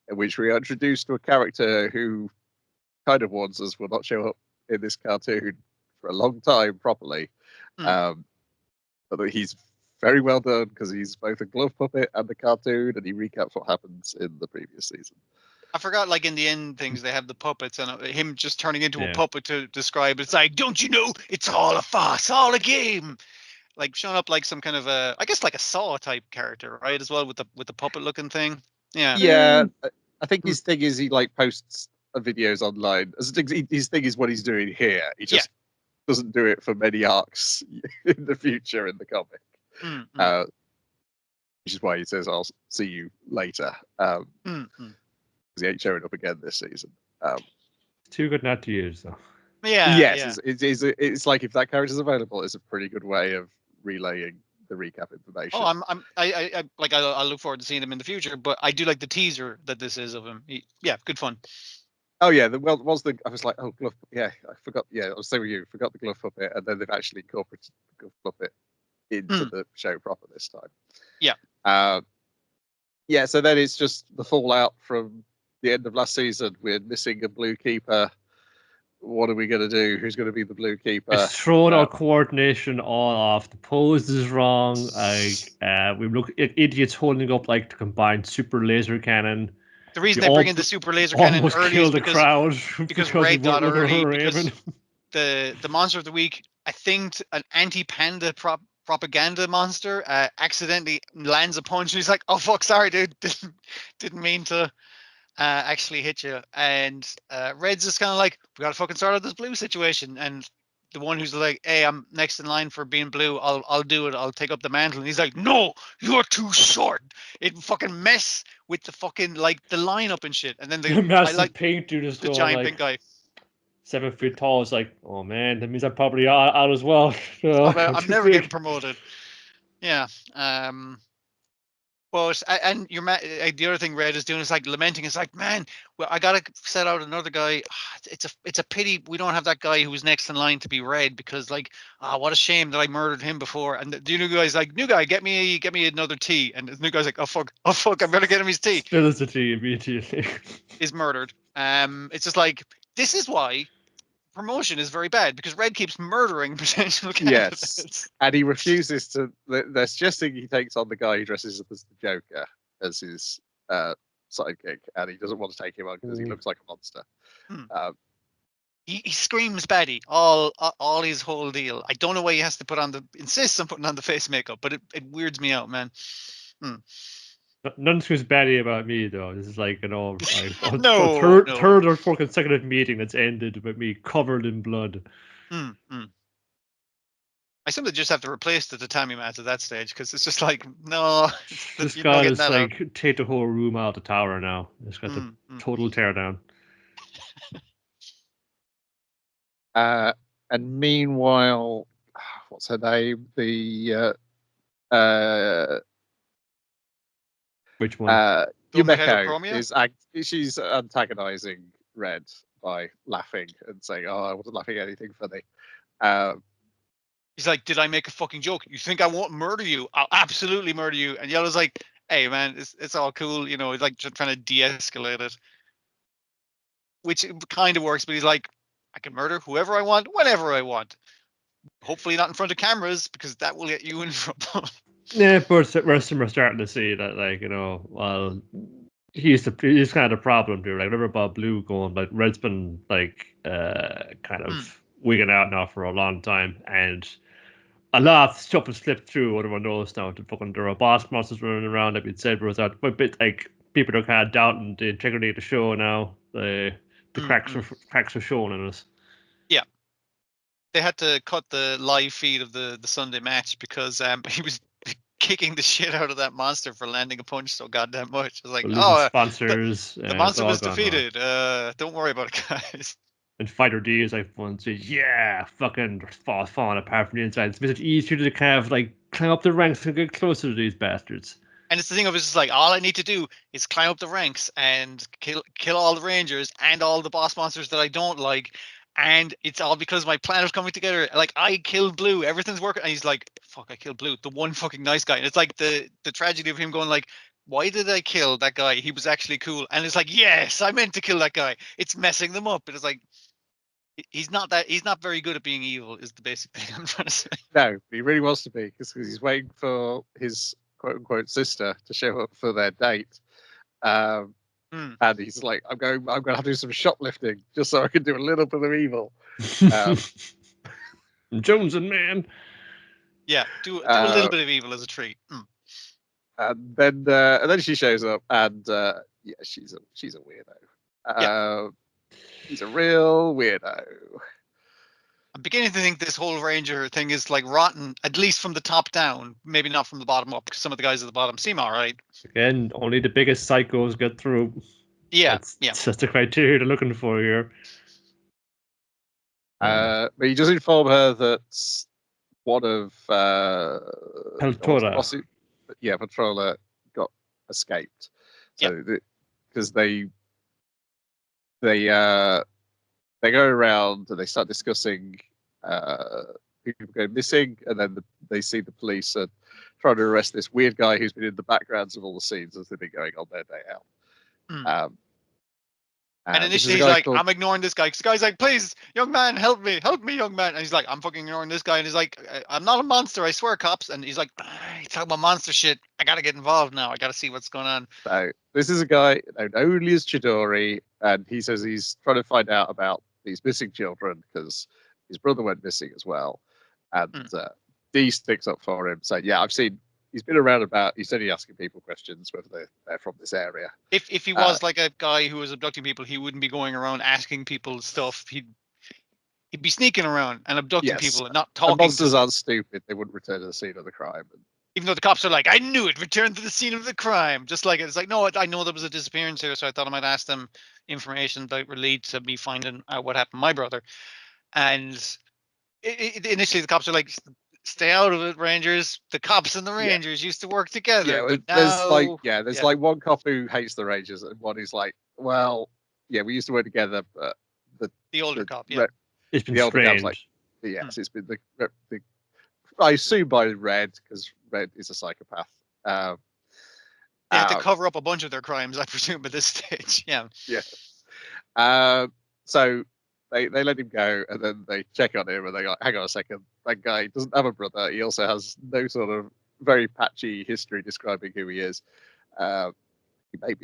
in which we are introduced to a character who kind of warns us will not show up in this cartoon for a long time properly. But he's very well done because he's both a glove puppet and a cartoon, and he recaps what happens in the previous season. I forgot, like in the end things, they have the puppets and him just turning into a puppet to describe. It's like, don't you know, it's all a farce, all a game. Like showing up like some kind of I guess like a Saw type character, right? As well with the puppet looking thing. Yeah. I think his thing is he like posts videos online. His thing is what he's doing here. He just doesn't do it for many arcs in the future in the comic. Which is why he says, "I'll see you later." Because he ain't showing up again this season. Too good not to use, though. Yeah. Yes, it's like if that character's available, it's a pretty good way of relaying the recap information. Oh, I look forward to seeing him in the future, but I do like the teaser that this is of him. Good fun. Oh yeah, I was like, oh, glove. Yeah, I forgot. Yeah, I was saying with you, forgot the glove puppet, and then they've actually incorporated the glove puppet into the show proper this time. Yeah. Yeah. So then it's just the fallout from the end of last season. We're missing a blue keeper. What are we going to do? Who's going to be the blue keeper? It's thrown our coordination all off. The pose is wrong. We look at idiots holding up like the combined super laser cannon. The reason they bring in the super laser cannon early is because Red got early. Because the monster of the week, I think, an anti-panda propaganda monster accidentally lands a punch, and he's like, "Oh fuck, sorry, dude, didn't mean to." Actually hit you, and Red's just kind of like, we gotta fucking sort out this blue situation, and the one who's like, "Hey, I'm next in line for being blue, I'll do it, I'll take up the mantle," and he's like, "No, you're too short." It fucking mess with the fucking like the lineup and shit, and then the massive pink dude is the giant pink guy, 7 feet tall. Is like, oh man, that means I'm probably out as well. I'm never getting promoted. Yeah. But and the other thing Red is doing is like lamenting. It's like, man, well, I gotta set out another guy. It's a pity we don't have that guy who was next in line to be Red, because like, what a shame that I murdered him before. And the new guy's like, new guy, get me another tea. And the new guy's like, oh fuck, I better get him his tea. Spills the tea immediately. Is murdered. It's just like, this is why promotion is very bad, because Red keeps murdering potential candidates. Yes, and he refuses to. They're suggesting he takes on the guy who dresses up as the Joker as his sidekick, and he doesn't want to take him on because he looks like a monster. He screams baddie all his whole deal. I don't know why he has to insists on putting on the face makeup, but it weirds me out, man. Nothing screams baddie about me though. This is like, no. third or fourth consecutive meeting that's ended with me covered in blood. I simply just have to replace the tatami mat at that stage, because it's just like, no. This guy is like take the whole room out of the tower now. It's got the total teardown. And meanwhile, what's her name? The which one? Done with Yumeko heterochromia? she's antagonizing Red by laughing and saying, "Oh, I wasn't laughing at anything funny." He's like, "Did I make a fucking joke? You think I won't murder you? I'll absolutely murder you." And Yellow's like, "Hey, man, it's all cool." You know, he's like trying to de-escalate it, which kind of works. But he's like, "I can murder whoever I want, whenever I want. Hopefully not in front of cameras, because that will get you in trouble." Yeah, but we're starting to see that, like, you know, well, he's kind of the problem here. Like, remember about Blue going, like, Red's been like kind of wigging out now for a long time, and a lot of stuff has slipped through what everyone knows now. The fucking there are boss monsters running around, like we said, without a bit like people are kind of doubting the integrity of the show now. The cracks are showing in us. Yeah. They had to cut the live feed of the Sunday match because he was kicking the shit out of that monster for landing a punch so goddamn much. I was like, losing sponsors. the monster was on. defeated. Don't worry about it, guys. And Fighter D is like one says, yeah, fucking falling apart from the inside. It's a bit easier to kind of like climb up the ranks and get closer to these bastards. And it's the thing of it's just like, all I need to do is climb up the ranks and kill all the Rangers and all the boss monsters that I don't like. And it's all because my plan is coming together. Like, I killed Blue, everything's working. And he's like, fuck, I killed Blue, the one fucking nice guy. And it's like the tragedy of him going like, why did I kill that guy? He was actually cool. And it's like, yes, I meant to kill that guy. It's messing them up. And it's like, he's not very good at being evil, is the basic thing I'm trying to say. No, he really wants to be, because he's waiting for his quote unquote sister to show up for their date. And he's like, I'm going to have to do some shoplifting just so I can do a little bit of evil. Jones and man. Yeah, do a little bit of evil as a treat. And then she shows up, and yeah, she's a weirdo. She's a real weirdo. I'm beginning to think this whole Ranger thing is like rotten, at least from the top down, maybe not from the bottom up, because some of the guys at the bottom seem all right. Again, only the biggest psychos get through. Yeah, that's the criteria they're looking for here. But he does inform her that one of Peltora. Patroller got escaped. So because they go around and they start discussing people going missing, and then they see the police are trying to arrest this weird guy who's been in the backgrounds of all the scenes as they've been going on their day out. And initially he's like, I'm ignoring this guy. Because the guy's like, please, young man, help me, young man. And he's like, I'm fucking ignoring this guy. And he's like, I'm not a monster, I swear, cops. And he's like, he's talking about monster shit. I got to get involved now. I got to see what's going on. So this is a guy known only as Chidori, and he says he's trying to find out about these missing children because his brother went missing as well. And Dee sticks up for him, saying, yeah, he's been around about. He's only asking people questions whether they're from this area. If he was like a guy who was abducting people, he wouldn't be going around asking people stuff. He'd be sneaking around and abducting people and not talking. The monsters aren't stupid. They wouldn't return to the scene of the crime. Even though the cops are like, I knew it, return to the scene of the crime. Just like it's like, no, I know there was a disappearance here, so I thought I might ask them information that would lead to me finding out what happened to my brother. And initially the cops are like, stay out of it, Rangers. The cops and the Rangers used to work together. Yeah, there's like one cop who hates the Rangers and one who's like, well, yeah, we used to work together, but the older cop, it's been strange. Like, yes, it's been the I assume by Red, because Red is a psychopath. They have to cover up a bunch of their crimes, I presume, at this stage. Yeah. So they let him go, and then they check on him, and they go, hang on a second, that guy doesn't have a brother. He also has no sort of very patchy history describing who he is. He may have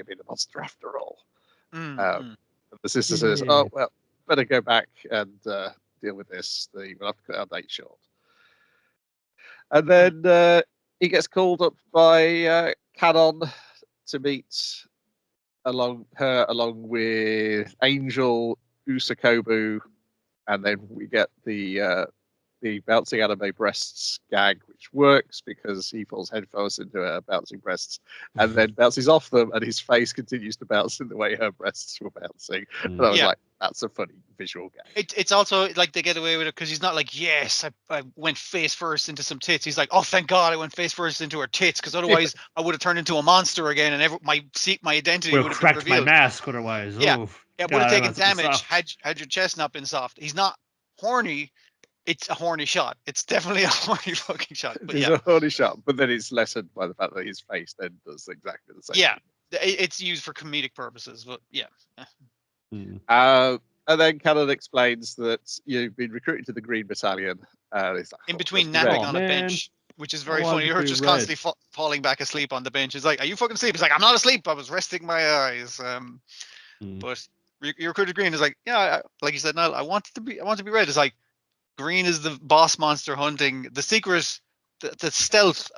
been a monster after all. The sister says, oh, well, better go back and deal with this. We'll have to cut our date short. And then he gets called up by Canon to meet along with Angel, Usakobu, and then we get the bouncing anime breasts gag, which works because he falls headfirst into her bouncing breasts and then bounces off them, and his face continues to bounce in the way her breasts were bouncing. And I was like, that's a funny visual gag. It's also like they get away with it because he's not like, yes, I went face first into some tits. He's like, oh, thank God I went face first into her tits, because otherwise I would have turned into a monster again, and my identity would have been cracked my revealed. mask otherwise. Yeah. Oh, Yeah, God, would have I taken want something damage soft. had your chest not been soft. He's not horny. It's a horny shot. It's definitely a horny fucking shot. But It's yeah, a horny shot, but then it's lessened by the fact that his face then does exactly the same. yeah, it's used for comedic purposes. But yeah, Hmm. And then Cannon explains that you've been recruited to the Green Battalion. He's like, in "Oh, between that's napping red." on a man. bench, which is very want funny. to You're be just red. constantly falling back asleep on the bench. He's like, "Are you fucking asleep?" He's like, "I'm not asleep. I was resting my eyes." But your recruited Green is like, yeah, like you said, Niall, I want to be red. It's like Green is the boss monster hunting the secret, the stealth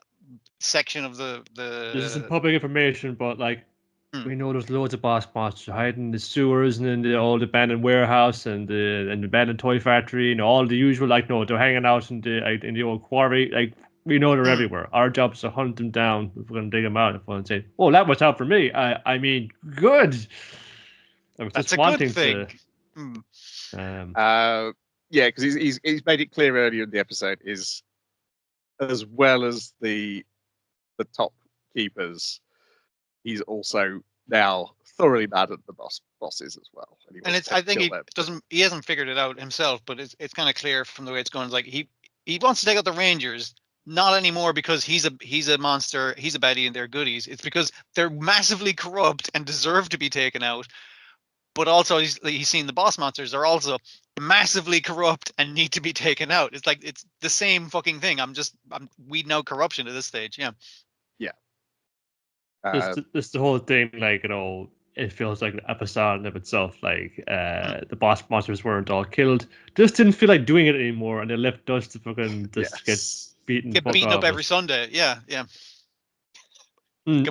section of the. This isn't public information, but like we know there's loads of boss monsters hiding in the sewers and in the old abandoned warehouse and the abandoned toy factory and all the usual. Like, no, they're hanging out in the old quarry. Like, we know they're everywhere. Our job is to hunt them down. If we're gonna dig them out, if we're gonna say, "Oh, that was out for me," I mean, good. I was That's just a wanting good thing. Yeah, because he's made it clear earlier in the episode is as well as the top keepers, he's also now thoroughly mad at the bosses as well. And I think he hasn't figured it out himself, but it's kind of clear from the way it's going. It's like he wants to take out the Rangers, not anymore because he's a monster, he's a baddie, and they're goodies. It's because they're massively corrupt and deserve to be taken out. But also he's seen the boss monsters are also massively corrupt and need to be taken out. It's like it's the same fucking thing. I'm weeding out corruption at this stage. Yeah. Yeah. This the whole thing, like, you know, it feels like an episode in of itself. Like, the boss monsters weren't all killed. Just didn't feel like doing it anymore, and they left us to fucking just get beaten up every Sunday. Yeah, yeah.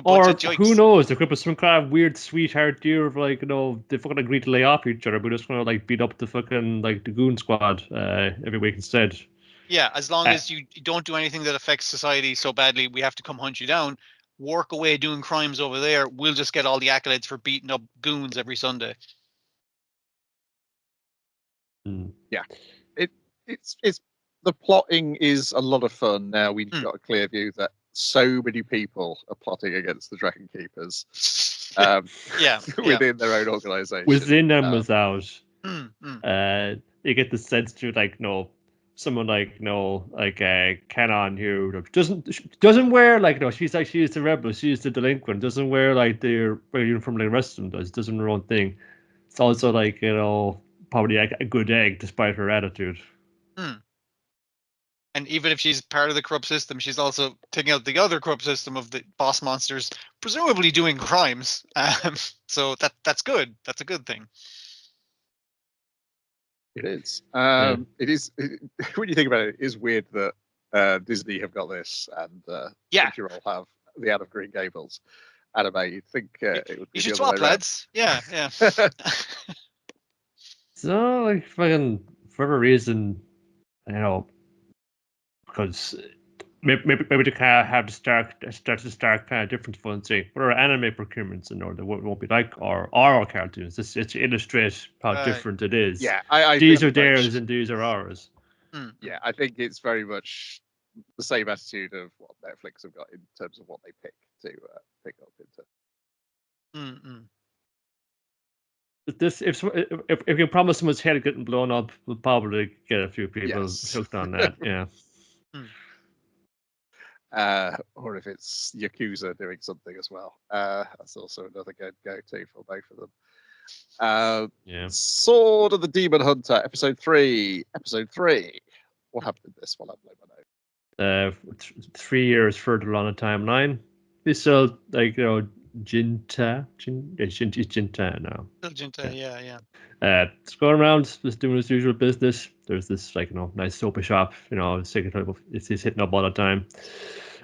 Or who knows? There could be some kind of weird sweetheart deal of, like, you know, they fucking agree to lay off each other, but just gonna like beat up the fucking like the goon squad every week instead. Yeah, as long as you don't do anything that affects society so badly, we have to come hunt you down. Work away doing crimes over there. We'll just get all the accolades for beating up goons every Sunday. Yeah, it's the plotting is a lot of fun. Now we've got a clear view that so many people are plotting against the Dragon Keepers. Within their own organization, within and without. You get the sense to, like, no, someone like, no, like Canon, who doesn't wear, like, no, she's the rebel, she's the delinquent, doesn't wear like the uniform like the rest of them does her own thing. It's also like, you know, probably like a good egg despite her attitude. And even if she's part of the corrupt system, she's also taking out the other corrupt system of the boss monsters, presumably doing crimes. So that's good. That's a good thing. It is. It is. When you think about it, it is weird that Disney have got this and Crunchyroll have the Out of Green Gables anime. You'd think it would be. You should swap, lads. Yeah, yeah. So, like, fucking for whatever reason, you know, because maybe they kind of have to start kind of different fun. Say, what are anime procurements in order? What won't be like our cartoons? It's to illustrate how different it is. Yeah, I these are theirs and these are ours. Yeah, I think it's very much the same attitude of what Netflix have got in terms of what they pick to pick up into. This if you promise someone's head getting blown up, we'll probably get a few people hooked on that. Yeah. Or if it's Yakuza doing something as well. That's also another good go-to for both of them. Sword of the Demon Hunter, episode 3. What happened in this one? I've my note. 3 years further on the timeline. We saw, like, you know, Jinta now. Jinta, yeah. It's going around, just doing his usual business. There's this, like, you know, nice soap shop. You know, it's hitting up all the time.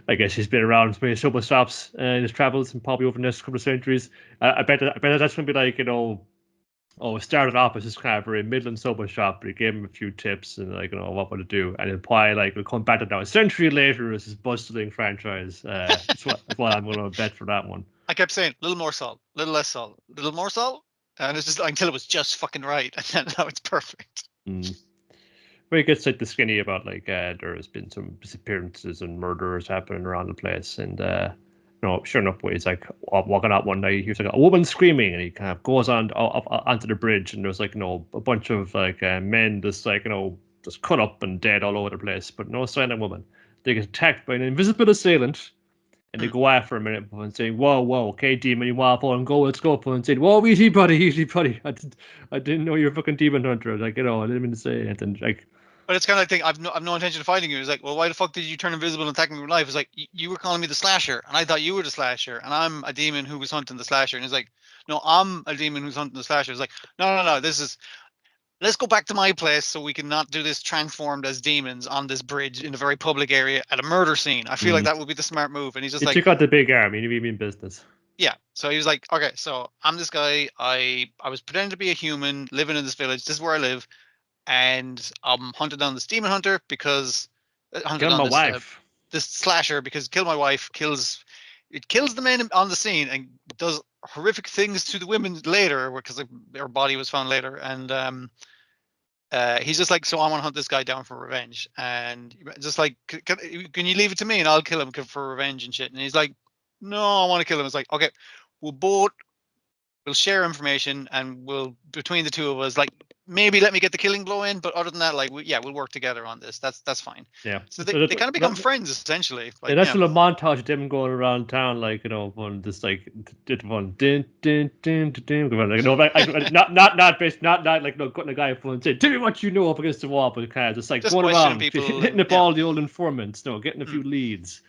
I guess he's been around many soap shops in his travels and probably over the next couple of centuries. I bet that's going to be like, you know, it started off as this kind of very middling soap shop, but he gave him a few tips and, like, you know, what to do, and it'll probably, like, we'll come back to now a century later as this bustling franchise. That's what I'm going to bet for that one. I kept saying, little more salt, little less salt, little more salt, And it's just until it was just fucking right, and then now it's perfect. Where he gets like the skinny about like there has been some disappearances and murders happening around the place, and sure enough, he's like walking out one night, he hears like a woman screaming, and he kind of goes on onto the bridge, and there's like a bunch of like men just like just cut up and dead all over the place, but no sign of woman. They get attacked by an invisible assailant. And they go after him and say, whoa, okay, demon, you want to go, let's go. And say, whoa, easy, buddy. I didn't know you're a fucking demon hunter. Like, I didn't mean to say anything. Like, but it's kind of like, I've no intention of fighting you. It's like, well, why the fuck did you turn invisible and attack me with a knife? It's like, you were calling me the slasher, and I thought you were the slasher, and I'm a demon who was hunting the slasher. And it's like, no, I'm a demon who's hunting the slasher. It's like, no, let's go back to my place so we can not do this transformed as demons on this bridge in a very public area at a murder scene. I feel like that would be the smart move. And he's just he like, took out the big arm. He mean business. Yeah. So he was like, okay, so I'm this guy. I was pretending to be a human living in this village. This is where I live. And I'm hunted down this demon hunter because hunted Kill on my this wife. This slasher because kill my wife kills the men on the scene and does horrific things to the women later because their body was found later. And he's just like, so I want to hunt this guy down for revenge. And just like, can you leave it to me and I'll kill him for revenge and shit. And he's like, no, I want to kill him. It's like, okay, we'll share information and we'll between the two of us, like maybe let me get the killing blow in, but other than that, like we'll work together on this. That's fine. Yeah. So they kind of become friends essentially. Like, that's a little montage of them going around town, like one just like did one din din din din din, like not based not like cutting a guy and saying, tell me what you know up against the wall, but kind of just like going around hitting up all the old informants, getting a few leads.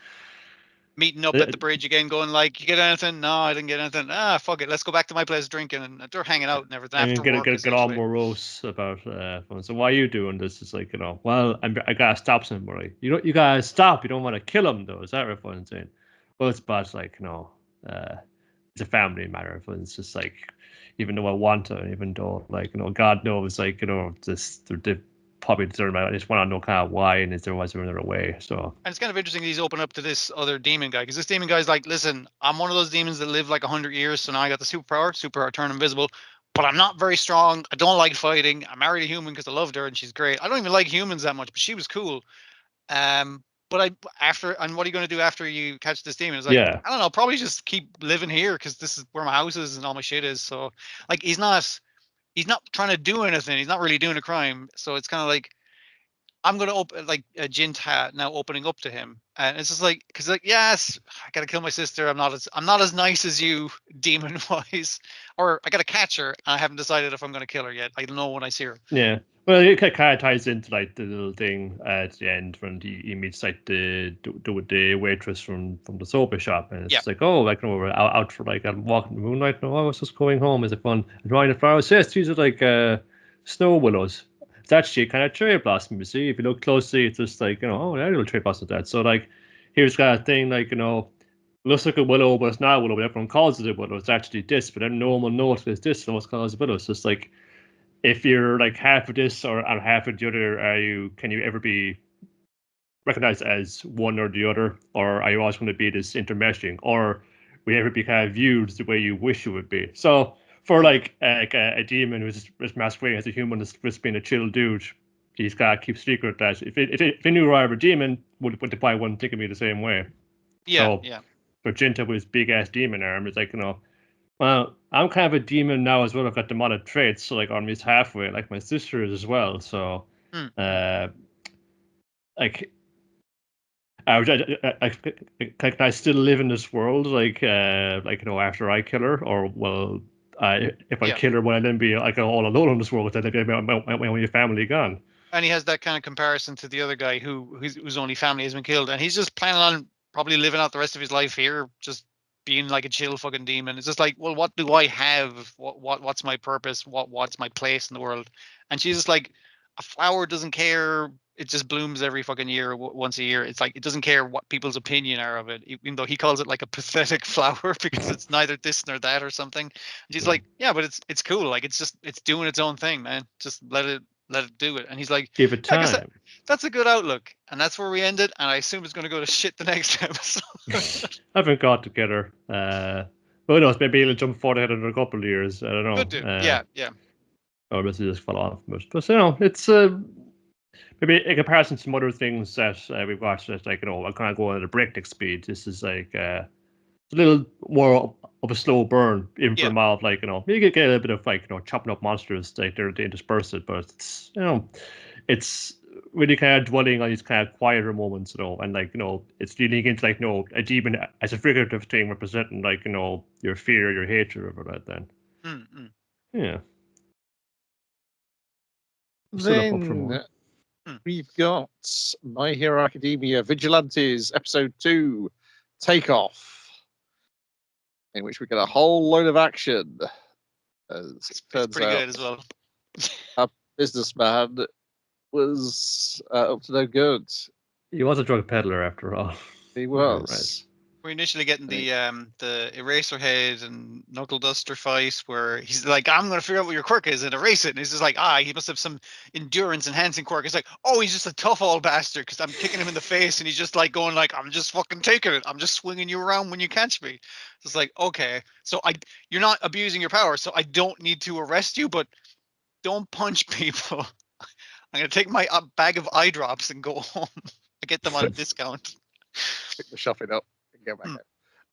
Meeting up at the bridge again, going like, you get anything? No, I didn't get anything. Fuck it, let's go back to my place drinking, and they're hanging out and everything. And get all morose about so why are you doing this? It's like, well, I gotta stop somebody. You gotta stop. You don't want to kill him though. Is that what I'm saying? Well, it's about like it's a family matter. But it's just like, even though I want to, even though like God knows, like they probably deserve. I just want to know kind of why, and is there another way? So, and it's kind of interesting he's open up to this other demon guy, because this demon guy's like, listen, I'm one of those demons that live like 100 years, so now I got the superpower turn invisible, but I'm not very strong. I don't like fighting. I married a human because I loved her and she's great. I don't even like humans that much, but she was cool. But and what are you going to do after you catch this demon? It's like, I don't know, probably just keep living here because this is where my house is and all my shit is. So like, he's not trying to do anything. He's not really doing a crime. So it's kind of like, I'm going to open like a Jinta now opening up to him. And it's just like, cause like, yes, I got to kill my sister. I'm not as nice as you demon wise, or I got to catch her. And I haven't decided if I'm going to kill her yet. I don't know when I see her. Yeah. Well, it kind of ties into like the little thing at the end when he meets like the waitress from the soba shop, and it's like, oh, like we're out for like I'm walking the moonlight. No, I was just going home. Is it fun? Enjoying the flowers? Yes, these are like snow willows. It's actually kind of cherry blossom. You see, if you look closely, it's just like oh, that little cherry blossom. That so like here's kind of thing like looks like a willow, but it's not a willow. But everyone calls it a willow. It's actually this, but then no one will know it's this. No one's calling it a willow. So it's like, if you're like half of this or half of the other, can you ever be recognized as one or the other, or are you always going to be this intermeshing, or will you ever be kind of viewed the way you wish you would be? So for like a demon who's masquerading as a human, just being a chill dude, he's got to keep secret that if he knew I were a demon, would they probably wouldn't think of me the same way. Yeah. But Jinta with his big ass demon arm is like well, I'm kind of a demon now as well. I've got demonic traits, so like I'm just halfway, like my sister is as well. So, like, can I still live in this world? Like after I kill her, or if I kill her, will I then be like all alone in this world with my family gone? And he has that kind of comparison to the other guy whose only family has been killed, and he's just planning on probably living out the rest of his life here, just being like a chill fucking demon. It's just like, well, what do I have? What's my purpose? What's my place in the world? And she's just like, a flower doesn't care. It just blooms every fucking year, once a year. It's like, it doesn't care what people's opinion are of it, even though he calls it like a pathetic flower because it's neither this nor that or something. And she's like, yeah, but it's cool. Like, it's doing its own thing, man. Just let it do it. And he's like, give it time. That's a good outlook. And that's where we ended. And I assume it's going to go to shit the next episode. I haven't got together. Who knows? Maybe he'll jump forward ahead in a couple of years. I don't know. Could do. Yeah. Or maybe just fall off. But it's maybe in comparison to some other things that we've watched. That's like I kind of go at a breakneck speed. This is like a little more of a slow burn, even for a mile. Like you get a little bit of like chopping up monsters like they're interspersed, but it's it's really kind of dwelling on these kind of quieter moments, and like it's leading into like a demon as a figurative thing representing like your fear, your hatred of it. Then yeah. Then we've got My Hero Academia Vigilantes Episode 2 Takeoff, in which we get a whole load of action. It's pretty good as well. A businessman was up to no good. He was a drug peddler after all. He was. We're initially getting the Eraserhead and Knuckle Duster fight where he's like, I'm going to figure out what your quirk is and erase it. And he's just like, he must have some endurance enhancing quirk. It's like, he's just a tough old bastard because I'm kicking him in the face and he's just like going like, I'm just fucking taking it. I'm just swinging you around when you catch me. It's like, okay, so you're not abusing your power, so I don't need to arrest you, but don't punch people. I'm going to take my bag of eye drops and go home. I get them on a discount. Pick the shopping up. Go back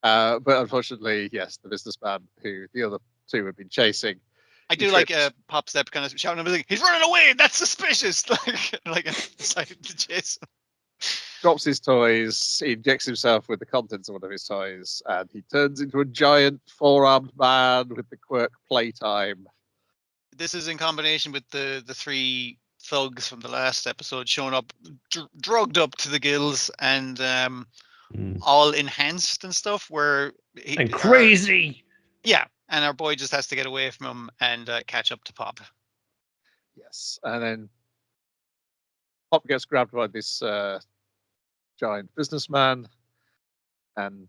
out. But unfortunately, yes, the businessman who the other two have been chasing. I do like a pop step kind of shouting at him, he's running away, that's suspicious. like decided to chase him. Drops his toys, he injects himself with the contents of one of his toys, and he turns into a giant four-armed man with the quirk Playtime. This is in combination with the three thugs from the last episode showing up drugged up to the gills and all enhanced and stuff where crazy. And our boy just has to get away from him and catch up to Pop. Yes, and then Pop gets grabbed by this giant businessman, and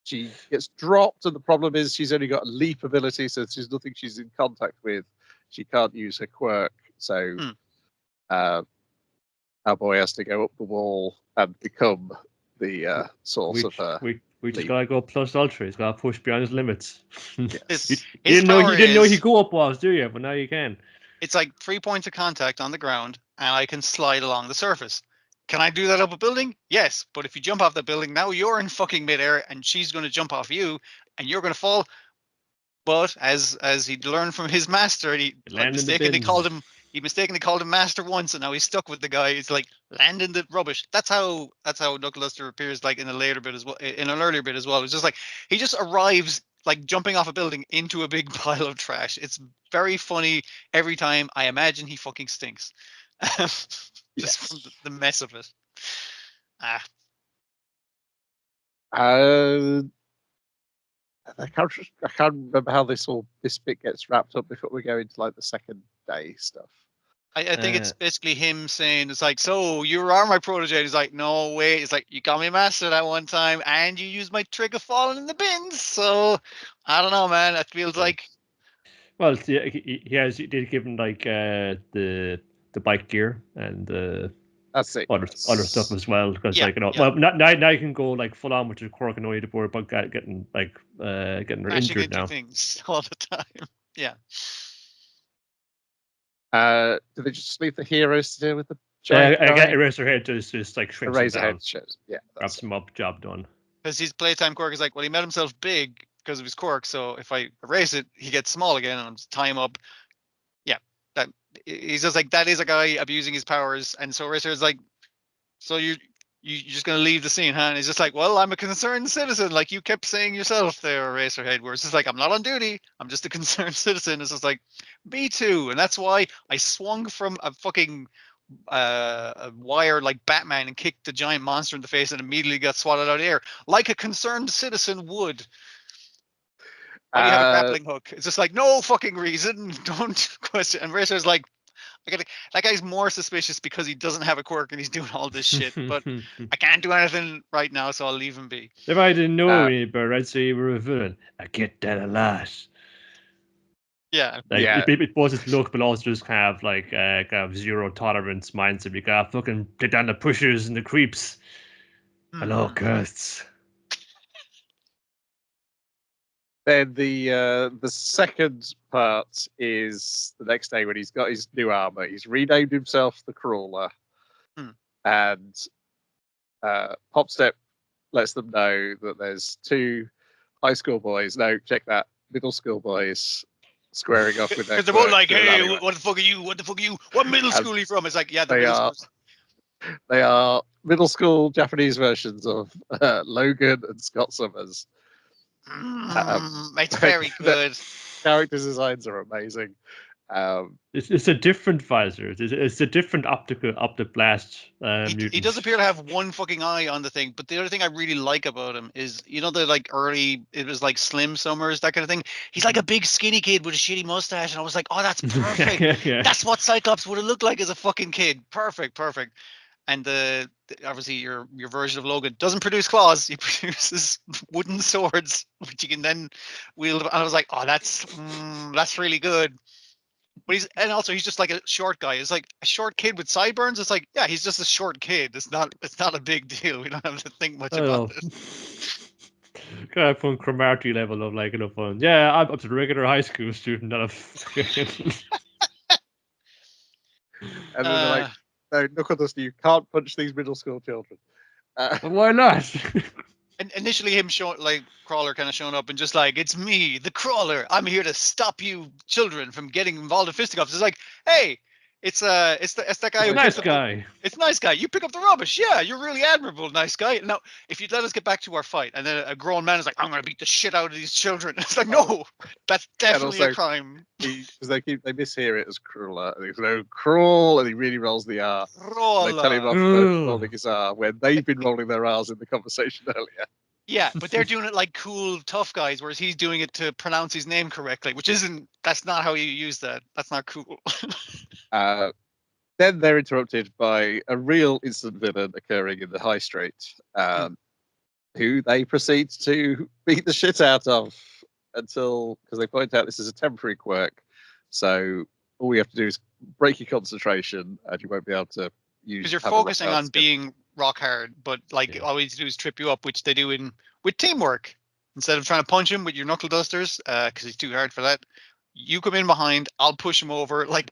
she gets dropped, and the problem is she's only got a leap ability, so there's nothing she's in contact with. She can't use her quirk, so our boy has to go up the wall and become the source of her. We just gotta go plus ultra. He's gotta push beyond his limits. Yes. You didn't know he go up was, do you? But now you can. It's like 3 points of contact on the ground, and I can slide along the surface. Can I do that up a building? Yes, but if you jump off the building, now you're in fucking midair, and she's going to jump off you, and you're going to fall. But as he learned from his master, he mistakenly called him master once, and now he's stuck with the guy. It's like land in the rubbish. That's how Knuckle Duster appears like in a later bit as well, in an earlier bit as well. It's just like he just arrives like jumping off a building into a big pile of trash. It's very funny every time. I imagine he fucking stinks. Just from the mess of it. I can't remember how this bit gets wrapped up before we go into like the second day stuff. I think it's basically him saying, it's like, so you are my protege. He's like, no way. It's like, you got me master that one time and you used my trick of falling in the bins. So I don't know, man. It feels like. Well, he did give him like the bike gear and that's it. Other stuff as well, because well, now you can go like full on with your quirk and only to worry about getting injured now. Things all the time. Yeah. Do they just leave the heroes to deal with the I get Eraserhead just like shrinks him down. Wraps him up, job done. Because his playtime quirk is like, well, he made himself big because of his quirk, so if I erase it, he gets small again, and I'm just tie him up. Yeah, that he's just like, that is a guy abusing his powers, and so Eraserhead's like, so you're just gonna leave the scene, huh? And he's just like, well, I'm a concerned citizen, like you kept saying yourself there, Eraserhead. Where it's just like, I'm not on duty, I'm just a concerned citizen. It's just like, me too, and that's why I swung from a fucking a wire like Batman and kicked the giant monster in the face and immediately got swallowed out of the air like a concerned citizen would. Why do you have a grappling hook? It's just like, no fucking reason, don't question. And Eraser's like, that guy's more suspicious because he doesn't have a quirk and he's doing all this shit, but I can't do anything right now, so I'll leave him be. If I didn't know any better, I'd say you were a villain. I get that a lot. Yeah. It both his look, but also just kind of zero tolerance mindset. You gotta fucking take down the pushers and the creeps. Hello, ghosts. Then the second part is the next day when he's got his new armor. He's renamed himself the Crawler, and Popstep lets them know that there's two high school boys. No, check that, middle school boys squaring off with their. Because they're both like, "Hey, what the fuck are you? What the fuck are you? What middle school are you from?" It's like, yeah, they are. They are middle school Japanese versions of Logan and Scott Summers. It's very good. Character designs are amazing. It's a different visor. It's a different optic blast. He does appear to have one fucking eye on the thing, but the other thing I really like about him is, you know, the like early, it was like Slim Summers, that kind of thing. He's like a big skinny kid with a shitty mustache, and I was like, oh, that's perfect. Yeah. That's what Cyclops would have looked like as a fucking kid. Perfect. And obviously your version of Logan doesn't produce claws; he produces wooden swords, which you can then wield. And I was like, oh, that's really good. But he's just like a short guy. It's like a short kid with sideburns. It's like, yeah, he's just a short kid. It's not a big deal. We don't have to think much about it. Kind of fun Cromarty level of like, you know, fun. Yeah, I'm up to a regular high school student. Not and then they're like, no, Knuckledust, you can't punch these middle school children. Why not? And initially him Crawler kind of showing up and just like, it's me, the Crawler. I'm here to stop you children from getting involved in fisticuffs. It's like, hey, it's that guy. Nice guy. It's nice guy. You pick up the rubbish. Yeah, you're really admirable, nice guy. Now, if you'd let us get back to our fight, and then a grown man is like, I'm gonna beat the shit out of these children. It's like, no, that's definitely a crime. Because they mishear it as Crawler. And they go, Crawl, and he really rolls the R. They tell him off for rolling his R when they've been rolling their R's in the conversation earlier. Yeah, but they're doing it like cool, tough guys, whereas he's doing it to pronounce his name correctly, which that's not how you use that. That's not cool. Then they're interrupted by a real instant villain occurring in the high street, who they proceed to beat the shit out of because they point out this is a temporary quirk. So all we have to do is break your concentration and you won't be able to use. Because you're focusing on being rock hard, but like all we do is trip you up, which they do with teamwork. Instead of trying to punch him with your knuckle dusters, because he's too hard for that, you come in behind. I'll push him over like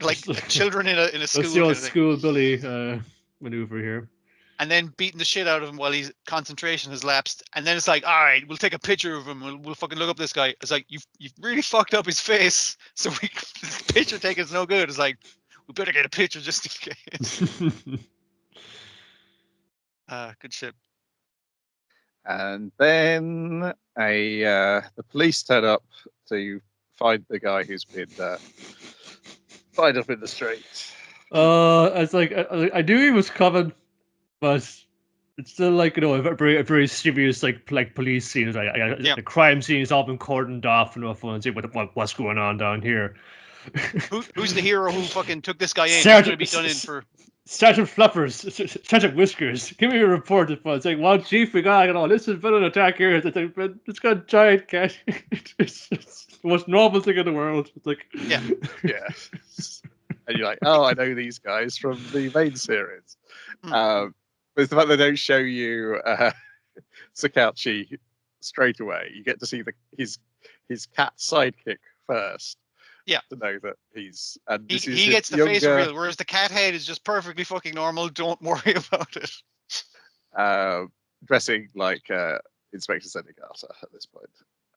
children in a school. That's the old school bully maneuver here. And then beating the shit out of him while his concentration has lapsed. And then it's like, all right, we'll take a picture of him. We'll fucking look up this guy. It's like you've really fucked up his face, so this picture taking is no good. It's like we better get a picture just in case. Good shit. And then the police turn up to find the guy who's been tied up in the street. It's like I knew he was coming, but it's still like, you know, a very serious like police scene. The crime scene is all been cordoned off, and everyone's see what's going on down here. Who's the hero who fucking took this guy in? Sergeant, be done in for Sergeant Fluffers, Sergeant Whiskers. Give me a report. It's like, well, Chief, we got, you know, this is been an attack here. It's got a giant cat. It's the most normal thing in the world. It's like, yeah. And you're like, oh, I know these guys from the main series. But it's the fact they don't show you Sakauchi straight away. You get to see his cat sidekick first. Yeah. To know that he's... He gets the face reveal, whereas the cat head is just perfectly fucking normal. Don't worry about it. Dressing like Inspector Senegata at this point.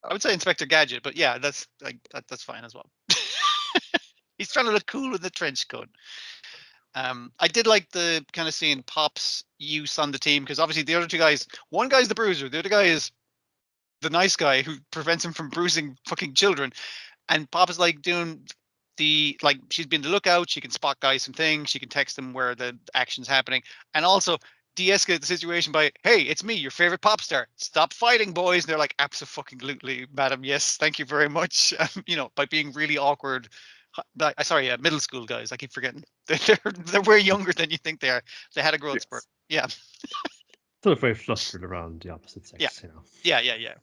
I would say Inspector Gadget, but yeah, that's that's fine as well. He's trying to look cool with the trench coat. I did like the kind of seeing Pop's use on the team, because obviously the other two guys, one guy's the bruiser, the other guy is the nice guy who prevents him from bruising fucking children. And Pop is like doing she's been the lookout, she can spot guys some things, she can text them where the action's happening, and also de-escalate the situation by, hey, it's me, your favorite pop star. Stop fighting, boys. And they're like, absolutely, madam, yes, thank you very much. You know, by being really awkward. Sorry, middle school guys. I keep forgetting. They're way younger than you think they are. They had a growth spurt. Yeah. Still very flustered around the opposite sex. You know. Yeah.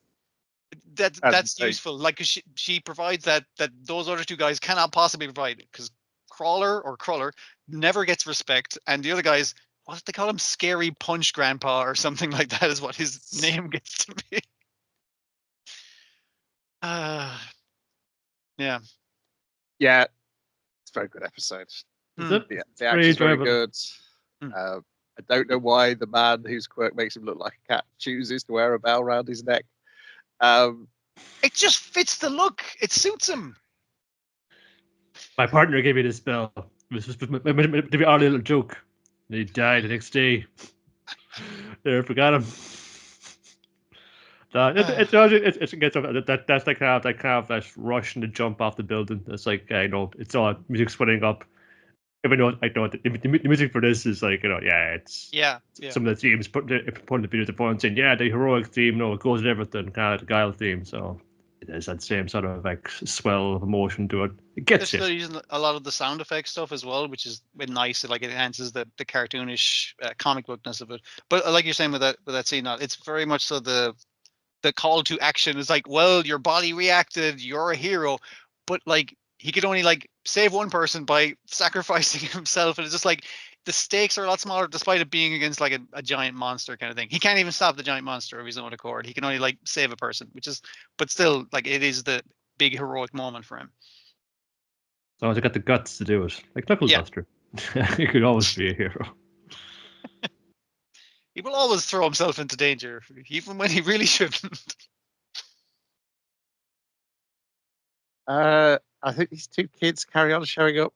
That's useful. Like, cause she provides that those other two guys cannot possibly provide, because Crawler never gets respect, and the other guys, what did they call him? Scary Punch Grandpa or something like that is what his name gets to be. Yeah. Yeah, it's a very good episode. Is Hmm. it? The It's very action's very enjoyable. good. Hmm. I don't know why the man whose quirk makes him look like a cat chooses to wear a bell around his neck. It just fits the look. It suits him. My partner gave me this bell. It was just to be our little joke. And he died the next day. Never forgot him. It gets that's like that rush and the jump off the building. It's like it's all music splitting up. Even though I know the music for this is like it's Yeah. some of the themes putting the video to phone saying the heroic theme, it goes with everything, kind of the Guile theme. So it has that same sort of like swell of emotion to it. It They're gets you. still using a lot of the sound effect stuff as well, which is nice. It enhances the cartoonish comic bookness of it. But like you're saying with that scene, it's very much so the call to action is like, well, your body reacted, you're a hero, but like he could only like save one person by sacrificing himself, and it's just like the stakes are a lot smaller despite it being against like a giant monster kind of thing. He can't even stop the giant monster of his own accord. He can only like save a person, but still like it is the big heroic moment for him. So I got the guts to do it, like Knuckle Yeah. Duster. He could always be a hero. He will always throw himself into danger, even when he really shouldn't. I think these two kids carry on showing up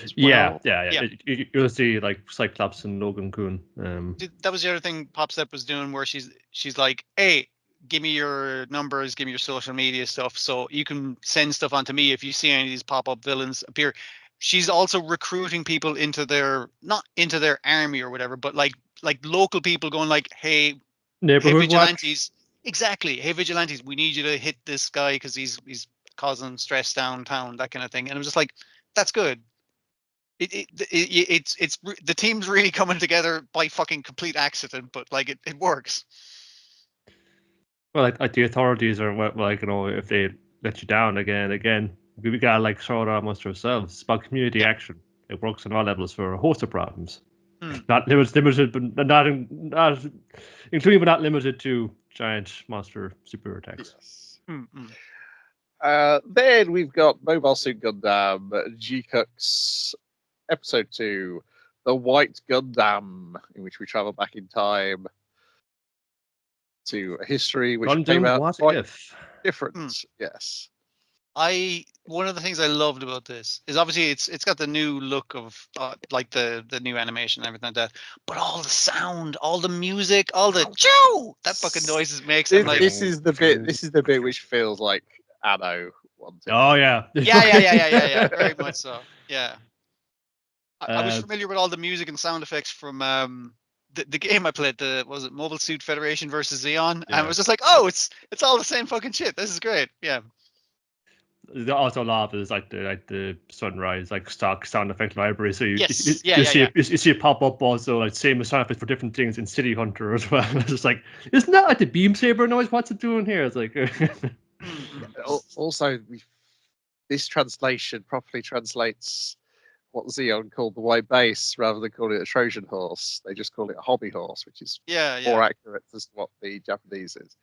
as Yeah. Yeah. You'll see like Cyclops and Logan Coon. That was the other thing Popstep was doing, where she's like, hey, give me your numbers, give me your social media stuff, so you can send stuff onto me if you see any of these pop-up villains appear. She's also recruiting people into not into their army or whatever, but like local people going like, hey Neighborhood vigilantes, watch. exactly, hey vigilantes, we need you to hit this guy because he's causing stress downtown, that kind of thing. And I'm just like, that's good. It's the team's really coming together by fucking complete accident, but like it works. Well, like the authorities are like if they let you down again, we gotta like throw it amongst ourselves. It's about community Yeah. action. It works on all levels for a host of problems. Hmm. Not limited, but not including but not limited to giant monster super attacks. Yes. Mm-mm. Then we've got Mobile Suit Gundam GQuuuuuuX Episode 2, The White Gundam, in which we travel back in time to a history which came Gundam, out what quite if? different. Yes. One of the things I loved about this is obviously it's got the new look of like the new animation and everything like that, but all the sound, all the music, all the chow that fucking noises makes. I'm like, This is the bit. This is the bit which feels like Anno wanted. Oh yeah. yeah, very much so. Yeah, I was Uh, familiar with all the music and sound effects from the game I played. Was it Mobile Suit Federation versus Xeon? And I Yeah. was just like, oh, it's all the same fucking shit. This is great. Yeah. Also, a lot of it is like the sunrise, like stock sound effect library. So you Yes. you see it, you see it pop up also like same sound effects for different things in City Hunter as well. It's just like, isn't that like the beam saber noise? What's it doing here? It's like Also, this translation properly translates what Xeon called the white base rather than calling it a Trojan horse. They just call it a hobby horse, which is more accurate as to what the Japanese is.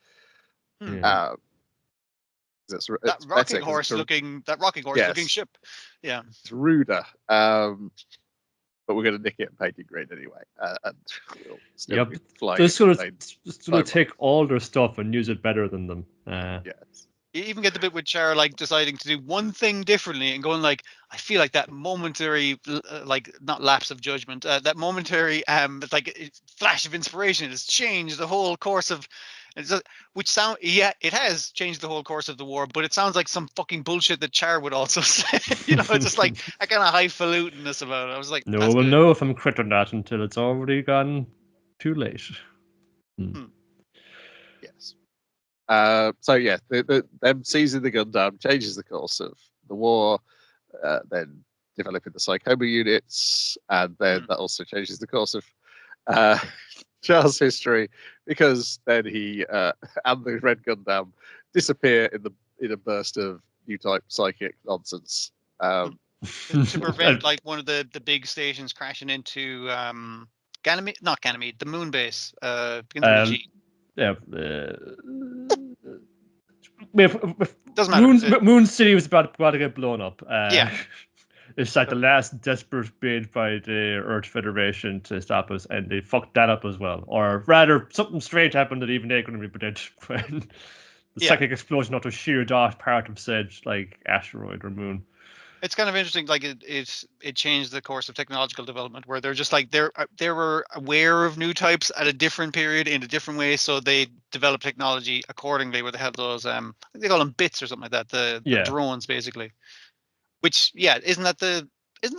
yeah. It's That rocking better horse looking ship. Yeah. It's ruder. But we're going to nick it and paint it green anyway, and we'll still be flying. Just gonna take all their stuff and use it better than them. Yes. You even get the bit with Char like deciding to do one thing differently and going like, I feel like that momentary like not lapse of judgment, that momentary like flash of inspiration has changed the whole course of it has changed the whole course of the war, but it sounds like some fucking bullshit that Char would also say. It's just like a kind of highfalutenness about it. I was like, no one will know if I'm critting that until it's already gone too late. Yes. So yeah, them seizing the Gundam changes the course of the war, then developing the Psychoma units, and then that also changes the course of Charles' history, because then he and the Red Gundam disappear in a burst of new type psychic nonsense. To prevent like one of the big stations crashing into Ganymede, not Ganymede, the moon base. Begins with a G. Yeah. Doesn't matter. Moon City was about to get blown up. Yeah. It's like the last desperate bid by the Earth Federation to stop us, and they fucked that up as well. Or rather, something strange happened that even they couldn't predict when the psychic explosion ought to sheared off part of said like asteroid or moon. It's kind of interesting. Like it changed the course of technological development, where they're just like they were aware of new types at a different period in a different way, so they developed technology accordingly. Where they have those I think they call them bits or something like that. The drones basically. Which isn't the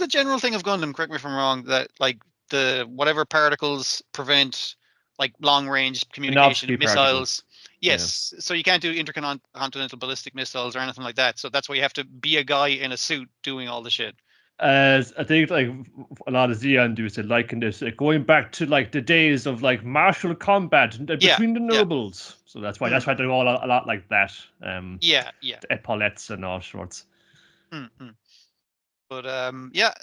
general thing of Gundam? Correct me if I'm wrong. That like the whatever particles prevent like long range communication missiles. Particles. Yes, so you can't do intercontinental ballistic missiles or anything like that. So that's why you have to be a guy in a suit doing all the shit. As I think like a lot of Xeon do said liken this going back to like the days of like martial combat between the nobles. So that's why they're all a lot like that. The epaulettes and all sorts. But